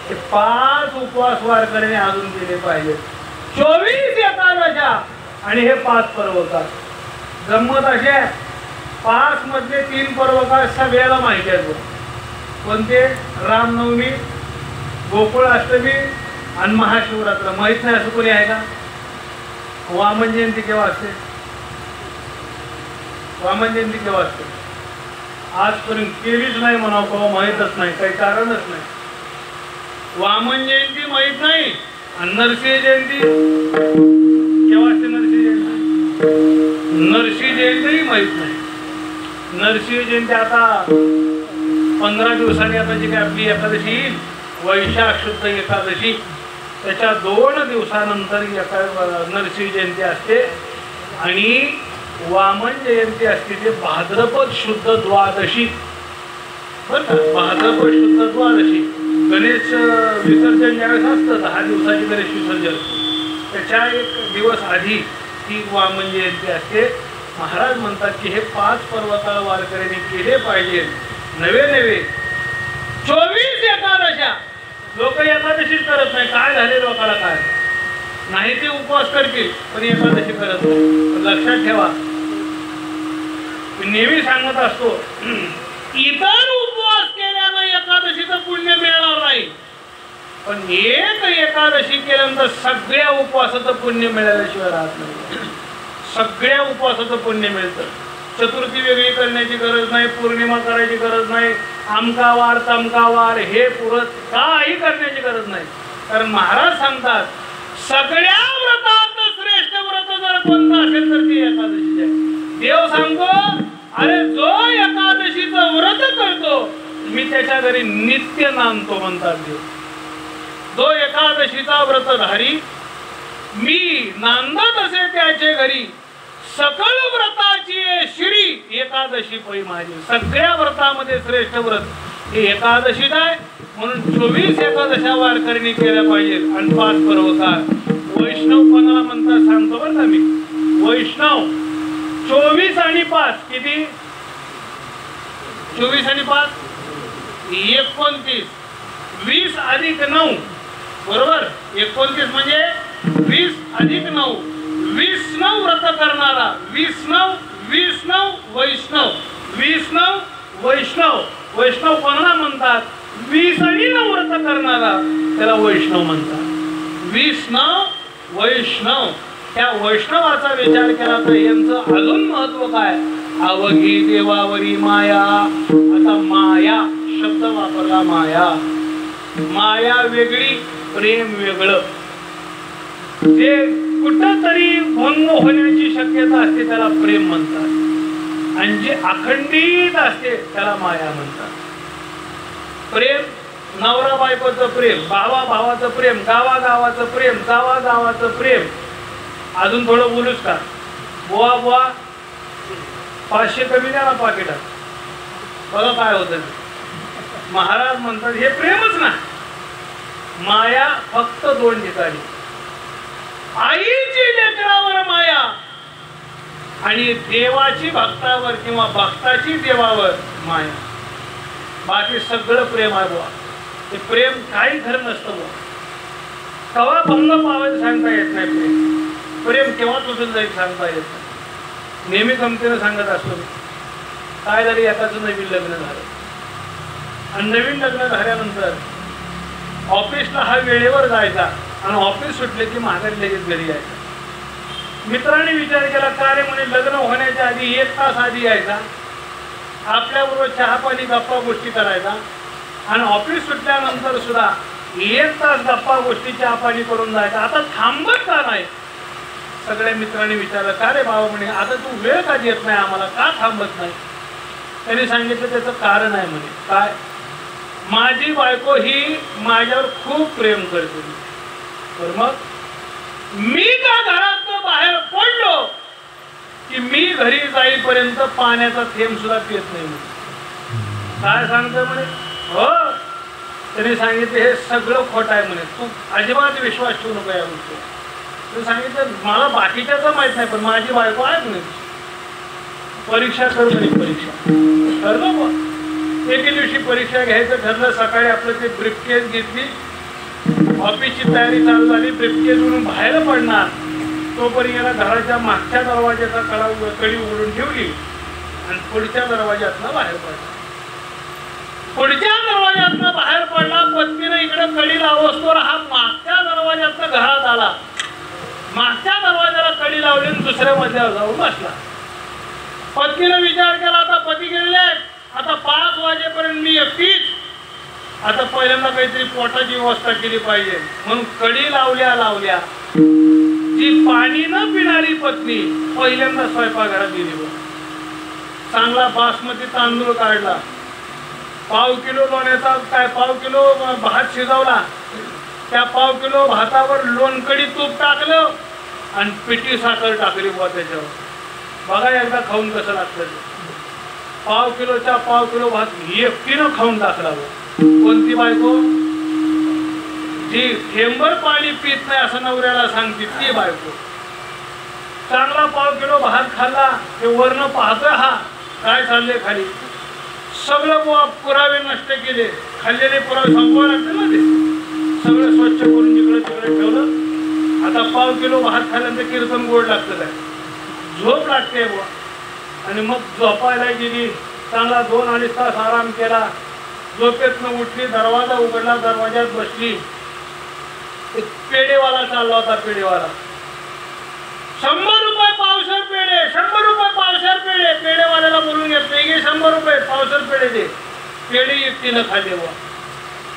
हे 5 उपवास वारकऱ्याने अजून केले पाहिजे. 24 एकादशा आणि हे 5 पर्व काळ. गंमत अशी 5 मध्ये 3 पर्व काळ सगळ्याला माहिती आहे. कोणते? रामनवमी, गोकुळाष्टमी आणि महाशिवरात्र. माहित नाही असं कोणी आहे का? वामन जयंती केव्हा असते? वामन जयंती केव्हा असते? आजपर्यंत केलीच नाही म्हणावं, केव्हा माहीतच नाही, काही कारणच नाही. वामन जयंती माहित नाही आणि नरसिंह जयंती केव्हा असते? नरसिंह जयंती, नरसिंह जयंती माहित नाही. नरसिंह जयंती आता 15 दिवसांनी आता जी काय आपली एकादशी येईल, वैशाख शुद्ध एकादशी, त्याच्या 2 दिवसानंतर नरसिंह जयंती असते. आणि वामन जयंती असते ते भाद्रपद शुद्ध द्वादशी. बरं का? भाद्रपद शुद्ध द्वादशी. गणेश विसर्जन ज्यावेळेस असतं 10 दिवसाची गणेश विसर्जन, त्याच्या 1 दिवस आधी ती वामन जयंती असते. महाराज म्हणतात की हे 5 पर्वकाळ वारकऱ्यांनी केले पाहिजे. नवे 24 एकादशा. लोक एकादशीच करत नाही. काय झाले लोकांना? काय नाही ते उपवास करतील पण एकादशी करत नाही. लक्षात ठेवा, नेहमी सांगत असतो इतर उपवास केल्यानं एकादशीचं पुण्य मिळणार नाही, पण एक एकादशी केल्यानंतर सगळ्या उपवासाचं पुण्य मिळाल्याशिवाय राहत नाही. सगळ्या उपवासाचं पुण्य मिळतं. चतुर्थी वेगळी करण्याची गरज नाही, पौर्णिमा करायची गरज नाही, आमका वार तमका वार हे पुरत काही करण्याची गरज नाही. कारण महाराज सांगतात सगळ्या व्रतात श्रेष्ठ व्रत जर कोणतं असेल तर ती एकादशी आहे. देव सांगतो अरे जो एकादशीचं व्रत करतो मी त्याच्या घरी नित्य नांदतो म्हणतात देव. जो एकादशीचा व्रतधारी मी नांदत असे त्याचे घरी, सकल व्रताची श्री एकादशी पै माझी. सगळ्या व्रतामध्ये श्रेष्ठ व्रत हे एकादशीच आहे. म्हणून 24 एकादशा वारकऱ्यांनी केल्या पाहिजे. आणि 5 पर्वकाळ. वैष्णव कोणाला म्हणतात सांगतो बरं का मी. वैष्णव 24 आणि 5 किती? 24 आणि 5 29. 20 अधिक 9 बरोबर. 29 म्हणजे 20 अधिक 9. 29 व्रत करणारा. 29 वैष्णव. 29 वैष्णव. वैष्णव कोणाला म्हणतात? 20 आणि 9 व्रत करणारा त्याला वैष्णव म्हणतात. 29 वैष्णव. त्या वैष्णवाचा विचार केला तर यांचं अजून महत्व काय? अवघी देवावरी माया. आता माया शब्द वापरला. माया. माया वेगळी, प्रेम वेगळं. जे कुठंतरी भंग होण्याची शक्यता असते त्याला प्रेम म्हणतात, आणि जे अखंडित असते त्याला माया म्हणतात. प्रेम नवरा बायकोचं प्रेम, भावा भावाचं प्रेम, गावा गावाचं प्रेम, गावा गावाचं प्रेम. अजून थोडं बोलूच का? बुवा बुवा 500 कमी द्या ना पाकिटात, बघा काय होतं. महाराज म्हणतात हे प्रेमच ना. माया फक्त 2 ठिकाणी. आईची लेकरावर माया आणि देवाची भक्तावर किंवा भक्ताची देवावर माया. बाकी सगळं प्रेम आहे बुवा. ते प्रेम काही खरं नसतं बुवा. केव्हा भंग पावायचं सांगता येत नाही. प्रेम केव्हा तुटून जाईल सांगता येत नाही. नेहमी गमतीनं सांगत असतो मी. काय झालं, एकाचं नवीन लग्न झालं आणि नवीन लग्न झाल्यानंतर ऑफिसला हा वेळेवर जायचा आणि ऑफिस सुटले की माघारी लगेच घरी यायचा. मित्रांनी विचार केला का रे म्हणे लग्न होण्याच्या आधी 1 तास आधी यायचा. आपल्याबरोबर चहा पाणी गप्पा गोष्टी करायचा आणि ऑफिस सुटल्यानंतर सुद्धा 1 तास गप्पा गोष्टी चहा पाणी करून जायचा. आता थांबत का नाही? सगळ्या मित्रांनी विचारलं, का रे बाबा म्हणे आता तू वेळ का देत नाही आम्हाला, का थांबत नाही? त्यांनी सांगितलं त्याचं कारण आहे म्हणे. काय? माझी बायको ही माझ्यावर खूप प्रेम करते. तर मग मी का घरातून बाहेर पडलो की मी घरी जाईपर्यंत पाण्याचा थेंब सुद्धा पित नाही म्हणे. काय सांगतो म्हणे? हो. त्यांनी सांगितलं हे सगळं खोटं आहे म्हणे, तू अजिबात विश्वास ठेवू नको या गोष्टीवर. ते सांगितलं मला बाकीच्याच माहित नाही पण माझी बायको आहे म्हणे. परीक्षा कर म्हणे. परीक्षा ठरलं मग. एके दिवशी परीक्षा घ्यायचं ठरलं. सकाळी आपलं ते ब्रीफकेस घेतली, ऑफिसची तयारी चालू झाली. ब्रीफकेसवरून बाहेर पडणार तोपर्यंत घराच्या मागच्या दरवाज्याचा कडी उघडून ठेवली आणि पुढच्या दरवाज्यातनं बाहेर पडला. पुढच्या दरवाज्यातनं बाहेर पडला. पत्नीनं इकडे कडी लावस्तोवर हा मागच्या दरवाज्यातनं घरात आला. मागच्या दरवाजाला कडी लावली आणि दुसऱ्या मजल्यावर जाऊन बसला. पत्नीनं विचार केला आता पती गेलेले आहेत, आता 5 वाजेपर्यंत मी एकटीच, आता पहिल्यांदा काहीतरी पोटाची व्यवस्था केली पाहिजे म्हणून कडी लावल्या जी पाणी न पिणारी पत्नी पहिल्यांदा स्वयंपाकघरात गेली. चांगला बासमती तांदूळ काढला, 1/2 किलो लोण्याचा काय 1/2 किलो भात शिजवला. त्या 1/2 किलो भातावर लोणकडी तूप टाकलं आणि पिठी साखर टाकली बुवा त्याच्यावर. बघा एकदा खाऊन कसं लागतं. 1/2 किलोच्या 1/2 किलो भात एकटीनं खाऊन टाकला. कोणती बायको? जी थेंबर पाणी पित नाही असं नवऱ्याला सांगते ती बायको. चांगला 1/2 किलो भात खाल्ला. ते वर्ण पाहतोय हा काय चाललंय खाली. सगळं पुरावे नष्ट केले. खाल्लेले पुरावे संपवावे लागते ना. ते सगळं स्वच्छ करून जिकडे तिकडे ठेवलं. आता 1/2 किलो भात खाल्ल्यानंतर कीर्तन गोड लागतं काय, झोप लागते बुवा. आणि मग झोपायला गेली. चांगला 2-2.5 तास आराम केला. झोपेतनं उठली, दरवाजा उघडला, दरवाजात बसली. पेढेवाला चालला होता. पेढेवाला 100 रुपये पावशेर पेढे, 100 रुपये पावशेर पेढे. पेढेवाल्याला बोलून येत नाही की 100 रुपये पावशेर पेढे दे. पेढे एकटीनं खाल्ले बुवा.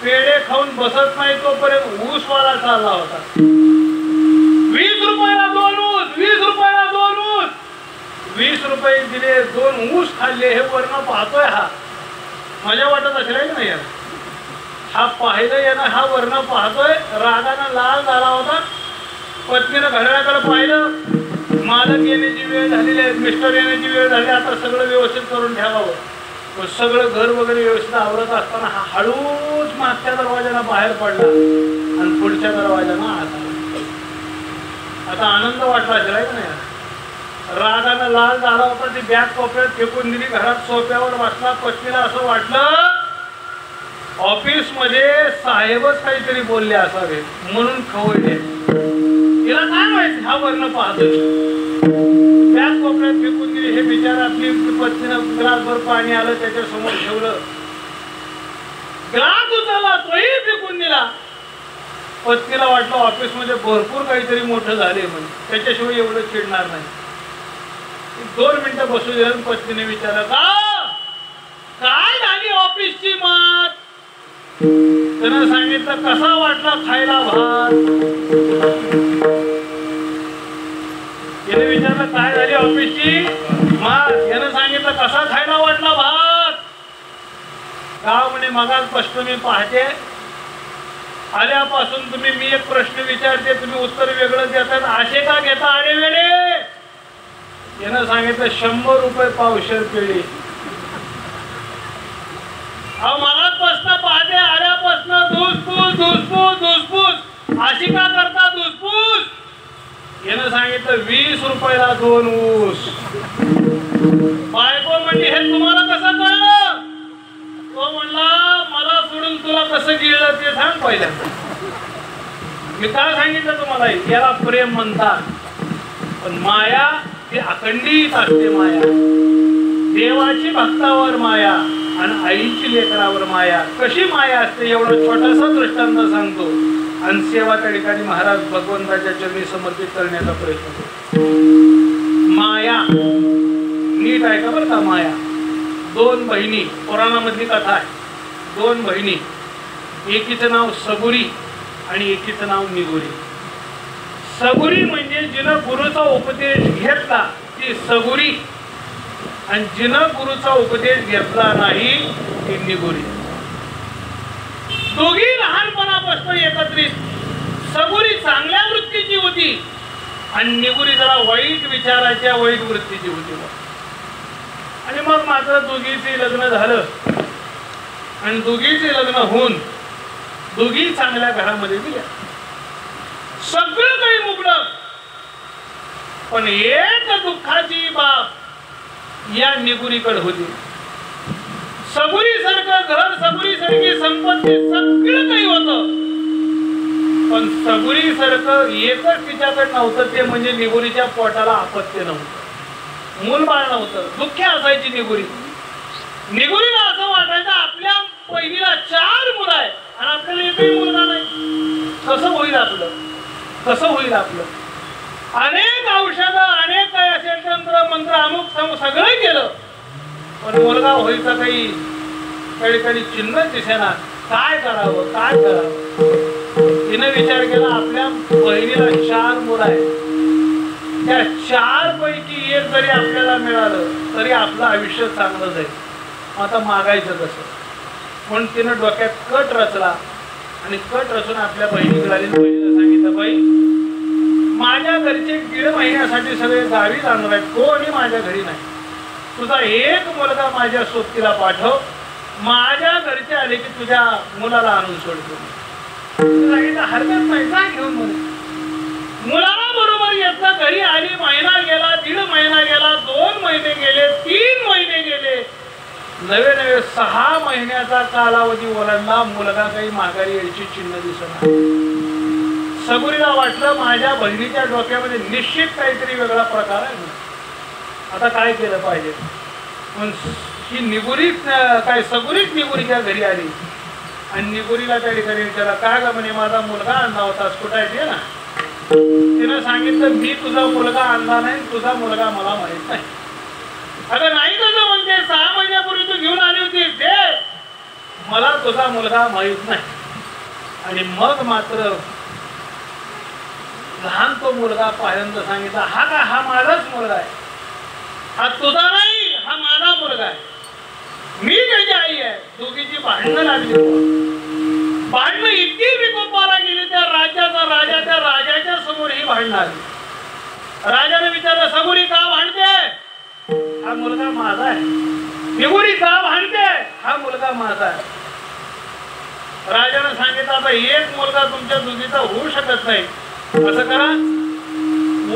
पेढे खाऊन बसत नाही तोपर्यंत ऊसवाला चालला होता. 20 रुपयाला 2 ऊस, 20 रुपयाला 2 ऊस. 20 रुपये दिले, 2 ऊस खाल्ले. हे वर्ण पाहतोय हा. मजा वाटत असेल की नाही? हा पाहिलं यानं, हा वर्ण पाहतोय. रागानं लाल झाला होता. पत्नीनं घड्याळाकडे पाहिलं. मालक येण्याची वेळ झालेली आहे, मिस्टर येण्याची वेळ झाली, आता सगळं व्यवस्थित करून ठेवावं. सगळं घर वगैरे व्यवस्थित आवरत असताना हा हळूच मागच्या दरवाजाला बाहेर पडला आणि पुढच्या दरवाजाला आत आला. आता आनंद वाटला असेल की नाही? रागानं लाल झाला होता. ती बॅग कोपऱ्यात फेकून दिली. घरात सोफ्यावर बसला. पत्नीला असं वाटलं ऑफिस मध्ये साहेबच काहीतरी बोलले असावे म्हणून खवळले. तिला काय माहिती हा वर्ण पाहतोय. बॅग कोपऱ्यात फेकून दिली. हे बिचारा आपली पत्नीनं ग्लासभर पाणी आलं त्याच्या समोर ठेवलं. ग्लास उचलला तोही फेकून दिला. पत्नीला वाटलं ऑफिस मध्ये भरपूर काहीतरी मोठं झाले म्हणून त्याच्याशिवाय एवढं चिडणार नाही. 2 मिनिटं बसू दिलं. पत्नीने विचारलं काय झाली ऑफिसची मात? त्यानं सांगितलं कसा वाटला खायला भात? त्याने विचारलं काय झाली ऑफिसची मात? त्यानं सांगितलं कसा खायला वाटला भात? गाव म्हणे मगाचपासून तुम्ही पाहते आल्यापासून तुम्ही मी एक प्रश्न विचारते तुम्ही उत्तर वेगळं देतात, असे का घेता आडे वेळे? यानं सांगितलं 100 रुपये पावशेर पेढे. मगाचपासून पाहते आल्यापासून धुसपूस अशी का करता धुसपूस? यानं सांगितलं 20 रुपयाला 2 ऊस. बायको म्हणली हे तुम्हाला कसं कळलं? तो म्हणला मला सोडून तुला कसं गिळलं ते सांग पहिल्यांदा. मी काय सांगितलं तुम्हाला? याला प्रेम म्हणतात. पण माया ती अखंडित असते. माया देवाची भक्तावर माया आणि आईची लेकरावर माया. कशी माया असते एवढं छोटासा दृष्टांत सांगतो आणि सेवा त्या ठिकाणी महाराज भगवंताच्या चरणी समर्पित करण्याचा प्रयत्न करतो. माया नीट ऐका बरं का. माया दोन बहिणी, पुराणामधली कथा आहे. दोन बहिणी, एकीचं नाव सबुरी आणि एकीचं नाव निगुरी. सबुरी म्हणजे जिनं गुरुचा उपदेश घेतला ती सबुरी, आणि जिनं गुरुचा उपदेश घेतला नाही ती निगुरी. दोघी लहानपणापासून एकत्रित. सबुरी चांगल्या वृत्तीची होती आणि निगुरी जरा वाईट विचाराच्या, वाईट वृत्तीची होती. आणि मग मात्र दोघीचे लग्न झालं आणि दोघीचे लग्न होऊन दोघी चांगल्या घरामध्ये गेल्या. सगळं काही मुबलक. पण एक दुःखाची बाब या निगुरीकडे होती. सबुरी सारखं घर, सबुरी सारखी संपत्ती, सगळं काही होतं, पण सबुरी सारखं एकच तिच्याकडे नव्हतं, ते म्हणजे निगुरीच्या पोटाला अपत्य नव्हतं, मूलबाळ नव्हतं. दुःखी असायची निगुरी. निगुरीला असं वाटायचं आपल्या बहिणीला 4 मुलं आहे आणि आपल्याला एकही मुलगा नाही. कसं होईल आपलं, कसं होईल आपलं. अनेक औषधं, अनेक काय असेल तंत्र मंत्र अमुक सगळं केलं, पण मुलगा व्हायचा काही चिन्ह दिसेना. काय करावं, काय करावं. तिने विचार केला आपल्या बहिणीला 4 मुलं आहेत, त्या 4 पैकी एक जरी आपल्याला मिळालं तरी आपलं आयुष्य चांगलं जाईल. आता मागायचं कसं. म्हणून तिनं डोक्यात कट रचला आणि कट रचून आपल्या बहिणीकडे आली. बहिणीला सांगितलं, बाई माझ्या घरचे 1.5 महिन्यासाठी सगळे गावी जाणार आहेत, कोणी माझ्या घरी नाही. तुझा एक मुलगा माझ्या सोबतीला पाठव, माझ्या घरचे आले की तुझ्या मुलाला आणून सोडतो. सांगितलं हरकत नाही, जा घेऊन म्हणे. मुलाला बरोबर येतं घरी आली. महिना गेला, 1.5 महिना गेला, 2 महिने गेले, 3 महिने गेले, नवे 6 महिन्याचा कालावधी ओलांडला. मुलगा काही माघारी यायची चिन्ह दिसत नाही. सबुरीला वाटलं माझ्या बहिणीच्या डोक्यामध्ये निश्चित काहीतरी वेगळा प्रकार आहे. आता काय केलं पाहिजे. पण ही निगुरीत काय सबुरीत निगुरीच्या घरी आली आणि निगुरीला त्या ठिकाणी विचारला, काय ग म्हणे माझा मुलगा आणला होतास, कुठं आहे ते ना. तिनं सांगितलं मी तुझा मुलगा आणला नाही, तुझा मुलगा मला माहित नाही. अगं नाही कसं म्हणते, 6 महिन्यापूर्वी तू घेऊन आली होती ते, मला तुझा मुलगा माहित नाही. आणि मग मात्र लहान तो मुलगा पाहिल्यानंतर सांगितला, हा काय, हा माझाच मुलगा आहे, हा तुझा नाही, हा माझा मुलगा आहे, मी त्याची आई आहे. दोघीची भांडणं लागली. भांडणं इतकी विकोपाला गेली त्या राज्याचा राजा, त्या राजाच्या समोर ही भांडणं आली. राजाने विचारलं, सबुरी का भांडते, हा मुलगा माझा आहे. निगुरी का भांडते, हा मुलगा माझा आहे. राजाने सांगितलं, आता एक मुलगा तुमच्या दोघीचा होऊ शकत नाही. असं करा,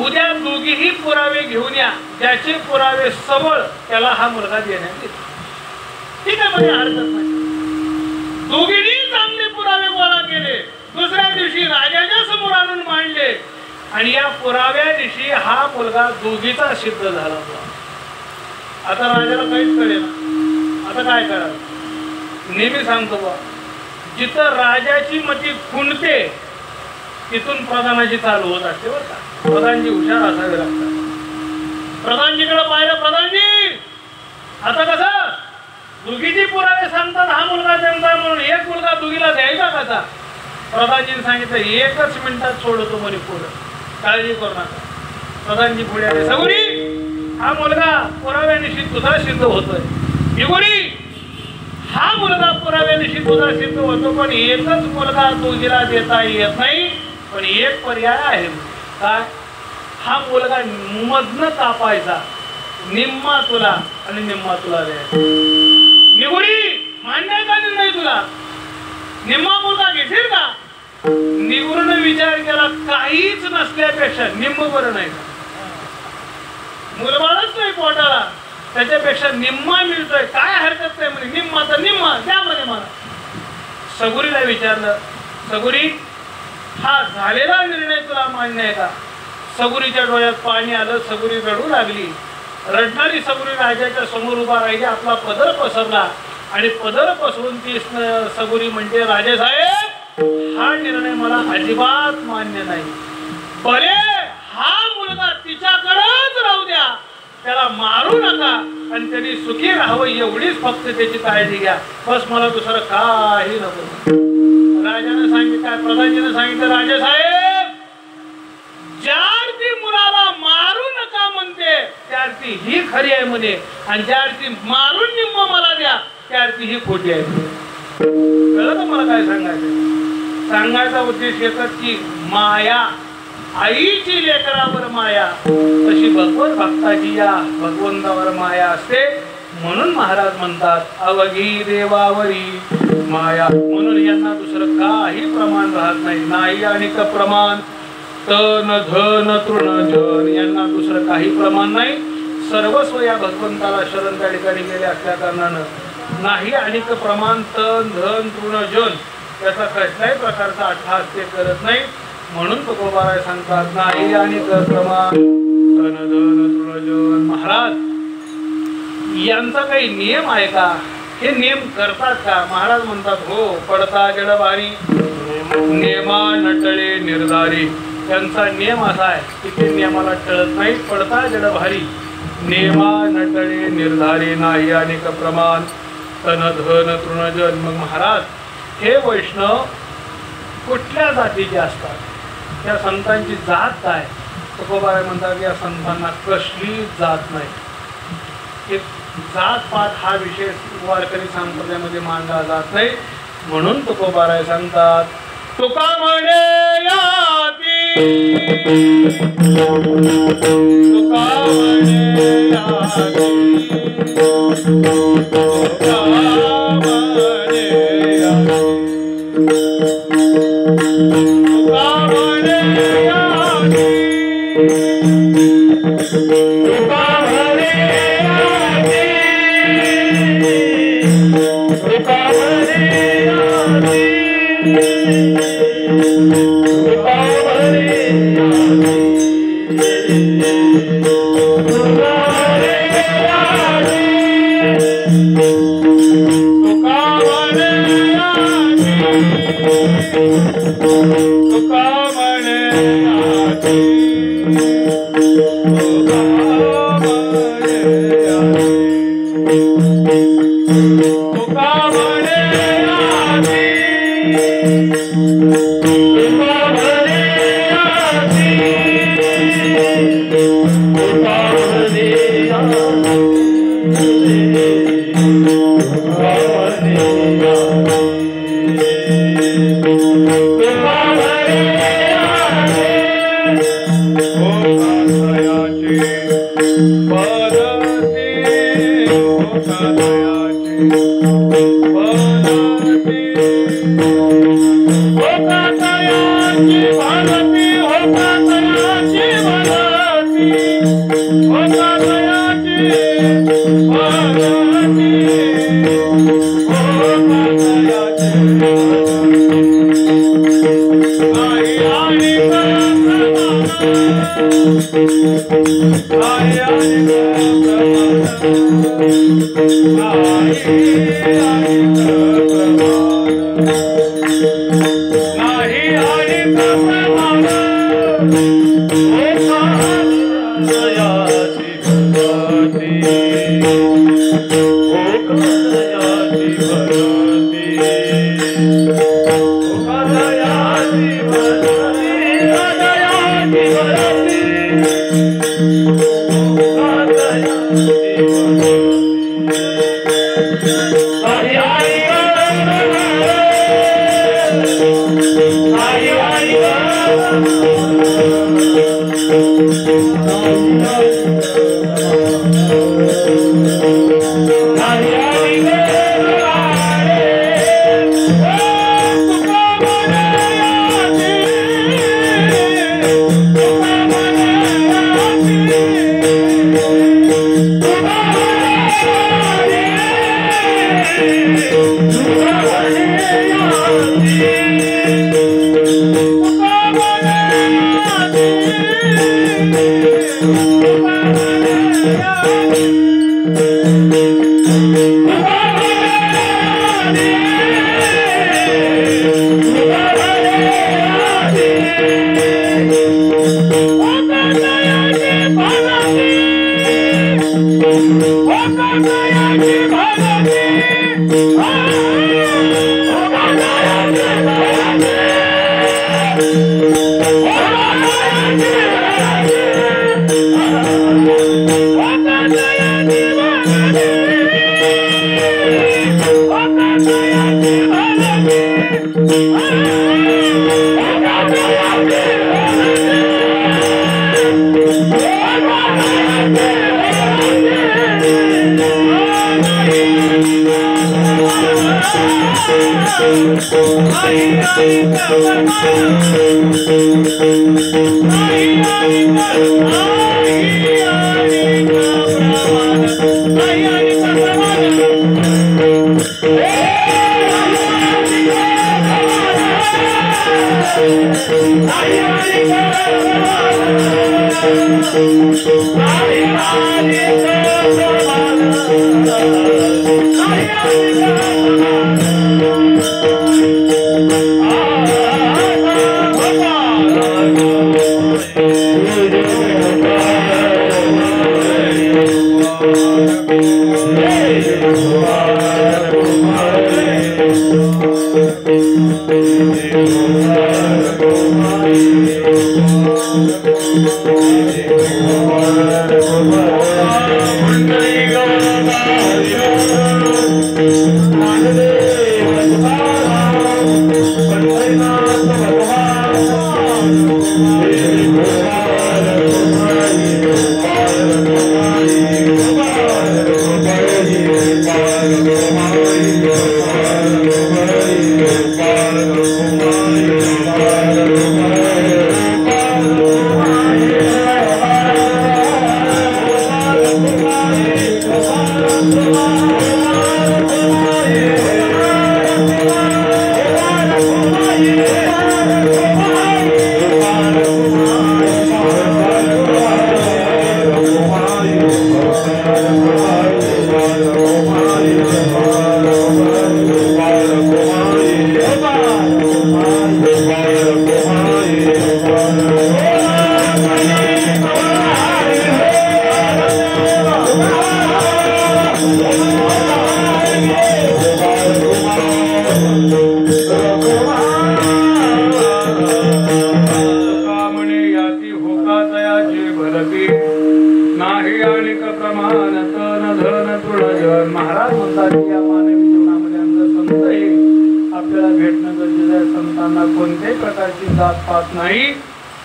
उद्या दोघीही पुरावे घेऊन या, ज्याचे पुरावे सबळ त्याला हा मुलगा देण्यात येईल. ठीक आहे म्हणजे हरकत नाही. दोघींनी चांगले पुरावे गोळा केले. दुसऱ्या दिवशी राजाच्या समोर आणून मांडले आणि या पुराव्या दिवशी हा मुलगा दोघीचा सिद्ध झाला होता. आता राजाला काहीच कळेल. आता काय करावं. नेहमी सांगतो बा, जिथं राजाची मती खुंटते तिथून प्रधानाची चालू होत असते बरं का. प्रधानजी हुशार असावे लागतात. प्रधानजीकडे पाहिलं, प्रधानजी आता कसं दोघीची पुरावे सांगतात हा मुलगा त्यांचा म्हणून, एक मुलगा दोघीला द्यायचा कसा. प्रधानजीने सांगितलं 1च मिनिटात सोडतो म्हणे, पुढं काळजी करू नका. प्रधानजी पुढे आले, सबुरी हा मुलगा पुराव्यानिशी तुझा सिद्ध होतोय. निगुरी हा मुलगा पुराव्यानिशी तुझा सिद्ध होतो, पण एकच मुलगा दोघीला देता येत नाही. पण एक पर्याय आहे. काय, हा मुलगा मधनं कापायचा, निम्मा तुला आणि निम्मा तुला द्यायचा. निगुरी मान्य आहे का निर्णय तुला, निम्मा मुलगा घेशील का. निगुरीने विचार केला, काहीच नसल्यापेक्षा निम्म बरं नाही का. मुलबाळच नाही पोटाला, त्याच्यापेक्षा निम्मा मिळतोय, काय हरकत नाही म्हणे. निम्मा तर निम्मा द्या म्हणे मला. सबुरीला विचारलं, सबुरी हा झालेला निर्णय तुला मान्य आहे का. सबुरीच्या डोळ्यात पाणी आलं. सबुरी रडू लागली. रडणारी सबुरी राजाच्या समोर उभा राहिली. आपला पदर पसरला आणि पदर पसरून ती सबुरी म्हणजे, राजेसाहेब हा निर्णय मला अजिबात मान्य नाही. भले हा मुलगा तिच्याकडेच राहू द्या, त्याला मारू नका, आणि त्यांनी सुखी राहावं एवढीच फक्त त्याची काळजी घ्या. बस मला दुसरं काही नको. राजाने सांगितलं, काय प्रधानजीने सांगितलं, राजेसाहेब ज्या अर्थी मुलाला मारू नका म्हणते त्या अर्थी ही खरी आहे म्हणे, आणि ज्या अर्थी मारून निम्म मला द्या त्या अर्थी ही खोटी आहे. कळलं मला काय सांगायचं? सांगायचा उद्देश एकच की माया, आईची लेकरावर माया, तशी भगवत भक्ताची या भगवंतावर माया असते. म्हणून महाराज म्हणतात अवघी देवावरी माया. म्हणून यांना दुसरं काही प्रमाण राहत नाही. नाही आणि प्रमाण तन धन तृण जन, यांना दुसरं काही प्रमाण नाही. सर्वस्व या भगवंताला शरण त्या ठिकाणी गेले असल्या कारणानं नाही आणि प्रमाण तन धन तृण जन याचा कसल्याही प्रकारचा अट्टहास ते करत नाही. म्हणून तुकोबाराय सांगतात नाही आणि प्रमाण तन धन तृण जन. महाराज यांचा काही नियम आहे का? हे नियम करतात का? महाराज म्हणतात हो. पडता जडभारी नेमा नटळे निर्धारी. त्यांचा नियम असा आहे की ते नियमाला टळत नाही. पडता जडभारी नेमा नटळे निर्धारी नाही आणि प्रमाण तन धन तृणजन. मग महाराज हे वैष्णव कुठल्या जातीचे असतात? त्या संतांची जात काय? तुकोबाराय म्हणतात या संतांना कसली जात नाही. एक जात पात हा विषय वारकरी संप्रदायामध्ये मांडला जात नाही. म्हणून तुकोबाराय सांगतात तुका म्हणे याती, तुका म्हणे याती, तुका म्हणे याती, तुका म्हणे याती, तुका म्हणे याती, तुका म्हणे याती, Welcome!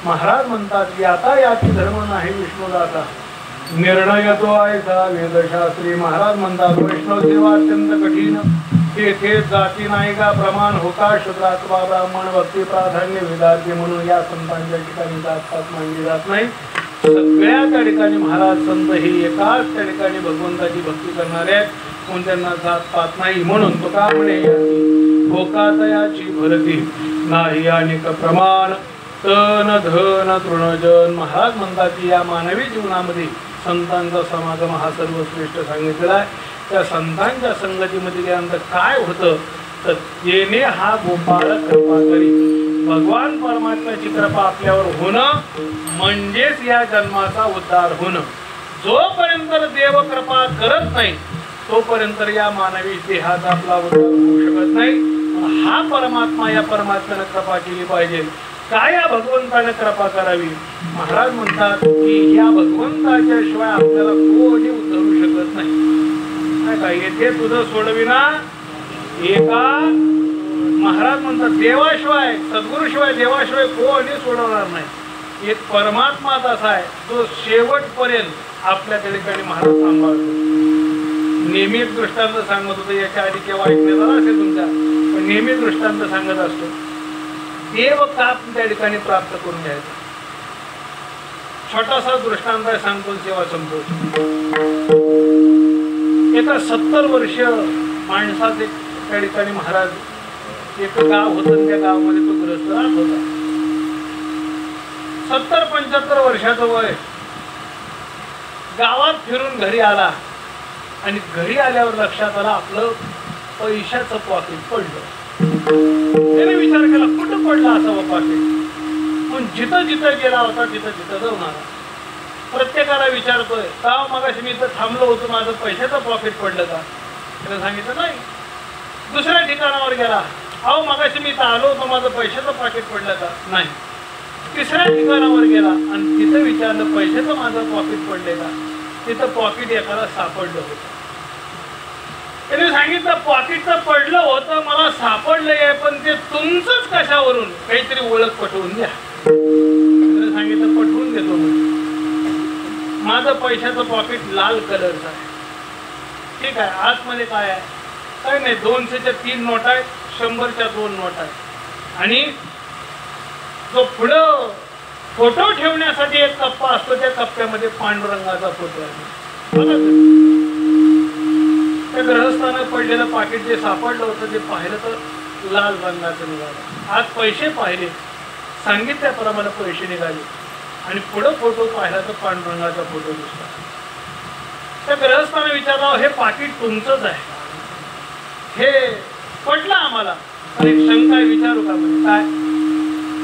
महाराज म्हणतात की आता याची धर्म नाही विष्णुदाचा निर्णय तो आहे वेदशास्त्री. महाराज म्हणतात वैष्णव सेवा अत्यंत कठीण, तेथे जाती नाही का प्रमाण होका शूद्रात्मा ब्राह्मण भक्ती प्राधान्य विधार्थी म्हणून या संतांच्या ठिकाणी जातपात मांडली जात नाही. सगळ्या त्या ठिकाणी महाराज संत हे एकाच त्या ठिकाणी भगवंताची भक्ती करणारे आहेत, म्हणून त्यांना जातपात नाही. म्हणून तो का म्हणे होकातयाची भरती नाही अनेक प्रमाण तन धन तृणजन. महाराज म्हणतात की या मानवी जीवनामध्ये संतांचा समागम हा सर्वश्रेष्ठ सांगितलेला आहे. त्या संतांच्या संगतीमध्ये गेल्यानंतर काय होतं तर येणे हा गोपाळ कृपा करी. भगवान परमात्म्याची कृपा आपल्यावर होणं म्हणजेच या जन्माचा उद्धार होणं. जोपर्यंत देव कृपा करत नाही तोपर्यंत या मानवी देहाचा आपला उद्धार होऊ शकत नाही. हा परमात्मा या परमात्म्याने कृपा केली पाहिजे. काय या भगवंताने कृपा करावी. महाराज म्हणतात की या भगवंताच्या शिवाय आपल्याला कोणी उद्धरू शकत नाही. काय येथे तुझं सोडविना एका. महाराज म्हणतात देवाशिवाय सद्गुरूशिवाय देवाशिवाय कोणी सोडवणार नाही. एक परमात्मा असा आहे तो शेवटपर्यंत आपल्या त्या ठिकाणी महाराज सांभाळतो. नेहमी एक दृष्टांत सांगत होतो, याच्या आधी केव्हा ऐकण्यात आला असेल तुमच्या, पण नेहमी दृष्टांत सांगत असतो. देव काप त्या ठिकाणी प्राप्त करून घ्यायचा. छोटासा दृष्टांत सांगतो, सेवा संपवतो. एका 70 वर्ष माणसाचे त्या ठिकाणी महाराज एक गाव होतं, त्या गावामध्ये तो ग्रस्त राहत होता. 70-75 वर्षाचं वय. गावात फिरून घरी आला आणि घरी आल्यावर लक्षात आला आपलं पैशाचं पॉकेट पडलं. त्याने विचार केला कुठं पडला असावं पाकिट. पण जिथं जिथं गेला होता तिथं तिथं जाऊन आला. प्रत्येकाला विचारतोय का मगाशी मी इथं थांबलो होतो, माझं पैशाचं पॉकेट पडलं का? त्याने सांगितलं नाही. दुसऱ्या ठिकाणावर गेला, अहो मगाशी मी इथं आलो होतो, माझं पैशाचं पॉकेट पडलं का? नाही. तिसऱ्या ठिकाणावर गेला आणि तिथं विचारलं पैशाचं माझं पॉकेट पडले का? तिथं पॉकेट एकाला सापडलं होतं. त्याने सांगितलं पॉकेटचं पडलं होतं, मला सापडलंय, पण ते तुमचंच कशावरून? काहीतरी ओळख पटवून द्या. त्याने सांगितलं पटवून देतो म्हणजे. माझं पैशाचं पॉकेट लाल कलरचं आहे. ठीक आहे, आतमध्ये काय आहे? काय नाही, 200च्या 3 नोट आहेत, 100च्या 2 नोट आहेत, आणि जो पुढं फोटो ठेवण्यासाठी एक कप्पा असतो, त्या कप्प्यामध्ये पांडुरंगाचा फोटो आहे. बघा, त्या ग्रहस्थानं पडलेलं पाकिट जे सापडलं होतं ते पाहिलं तर लाल रंगाचं निघालं. आज पैसे पाहिले, सांगितल्याप्रमाणे पैसे निघाले, आणि पुढं फोटो पाहिला तर पांडुरंगाचा फोटो दिसला. त्या ग्रहस्थानं विचारलं हे पाकिट तुमचंच आहे? हे पटलं आम्हाला. आणि एक शंका विचारू का? म्हणजे काय?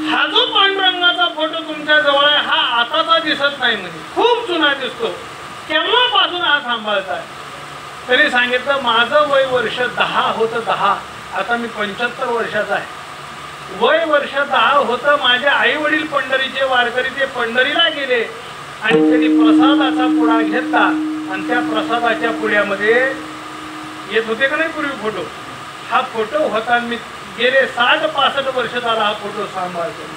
हा जो पांडुरंगाचा फोटो तुमच्या जवळ आहे हा आताचा दिसत नाही, म्हणजे खूप जुना दिसतो, केव्हापासून हा सांभाळताय? त्यांनी सांगितलं माझं वय वर्ष 10 होतं, 10. आता मी 75 वर्षाचा आहे. वय वर्ष 10 होतं. माझे आई वडील पंढरीचे वारकरी, ते पंढरीला गेले आणि त्यांनी प्रसादाचा पुडा घेतला, आणि त्या प्रसादाच्या पुड्यामध्ये येत होते का नाही पूर्वी फोटो, हा फोटो होता. मी गेले 60-65 वर्ष झाला हा फोटो सांभाळतो.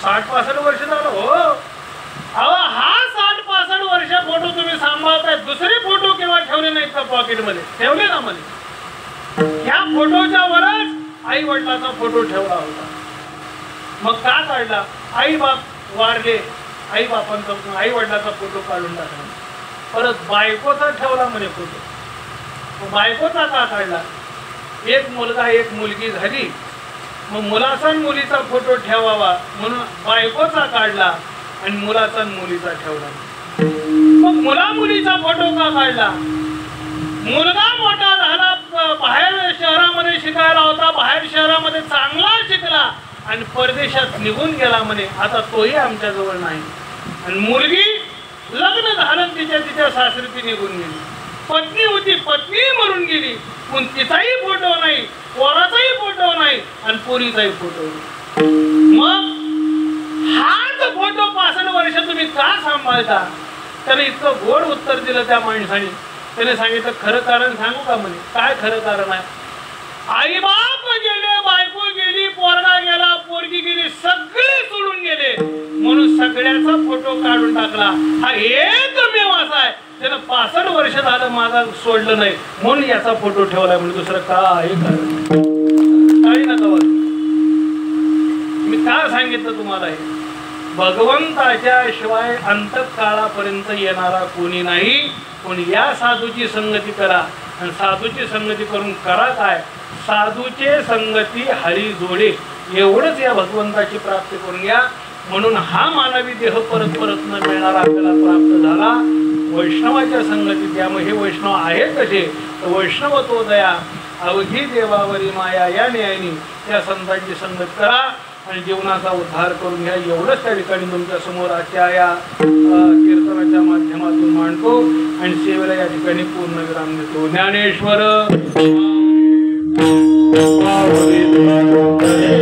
60-65 वर्ष झालं हो. अहो हा 60-65 वर्ष फोटो तुम्ही सांभाळताय, दुसरे फोटो केव्हा ठेवले नाहीत का पॉकेटमध्ये? ठेवले ना मध्ये. ह्या फोटोच्या वरच आई वडिलाचा फोटो ठेवला होता. मग का काढला? आई बाप वारले, आई बापांचा आई वडिलाचा फोटो काढून टाकला. परत बायकोचा ठेवला म्हणे फोटो. बायकोचा का काढला? एक मुलगा एक मुलगी झाली, मग मुलाचा आणि मुलीचा फोटो ठेवावा म्हणून बायकोचा काढला आणि मुलाचा आणि मुलीचा ठेवला. मग मुला मुलीचा फोटो का काढला? मुलगा मोठा झाला, बाहेर शहरामध्ये शिकायला होता, बाहेर शहरामध्ये चांगला शिकला आणि परदेशात निघून गेला म्हणे, आता तोही आमच्या जवळ नाही. आणि मुलगी लग्न झालं, तिच्या सासरी ती निघून गेली. पत्नी होती, पत्नी मरून गेली, पण तिचाही फोटो नाही, पोराचाही फोटो नाही आणि पोरीचाही फोटो नाही. मग हाच फोटो 65 वर्ष तुम्ही का सांभाळता? त्याने इतकं गोड उत्तर दिलं त्या माणसाने. त्याने सांगितलं खरं कारण सांगू का म्हणे? काय खरं कारण आहे? आई बाप गेले, बायको गेली, पोरगा गेला, पोरगी गेली, सगळे सोडून गेले, म्हणून सगळ्याचा फोटो काढून टाकला. हा एकमेव असा आहे त्यानं 65 वर्ष झालं माझा सोडलं नाही, म्हणून याचा फोटो ठेवलाय. म्हणजे दुसरं काय काही नका. मी का सांगितलं तुम्हाला हे? भगवंताच्या शिवाय अंतकाळापर्यंत येणारा कोणी नाही. पण या साधूची संगती करा, आणि साधूची संगती करून करा काय? साधूचे संगती हरी जोडे, एवढंच या भगवंताची प्राप्ती करून घ्या. म्हणून हा मानवी देह परत परत न मिळणारा आपल्याला प्राप्त झाला. वैष्णवाच्या संगतीत या. मग हे वैष्णव आहेत कसे? तर वैष्णवतो दया अवघी देवावरी माया या न्यायाने त्या संतांची संगत करा आणि जीवनाचा उद्धार करून घ्या. एवढंच त्या ठिकाणी तुमच्या समोर आजच्या या कीर्तनाच्या माध्यमातून मांडतो आणि सेवेला या ठिकाणी पूर्णविराम देतो. ज्ञानेश्वर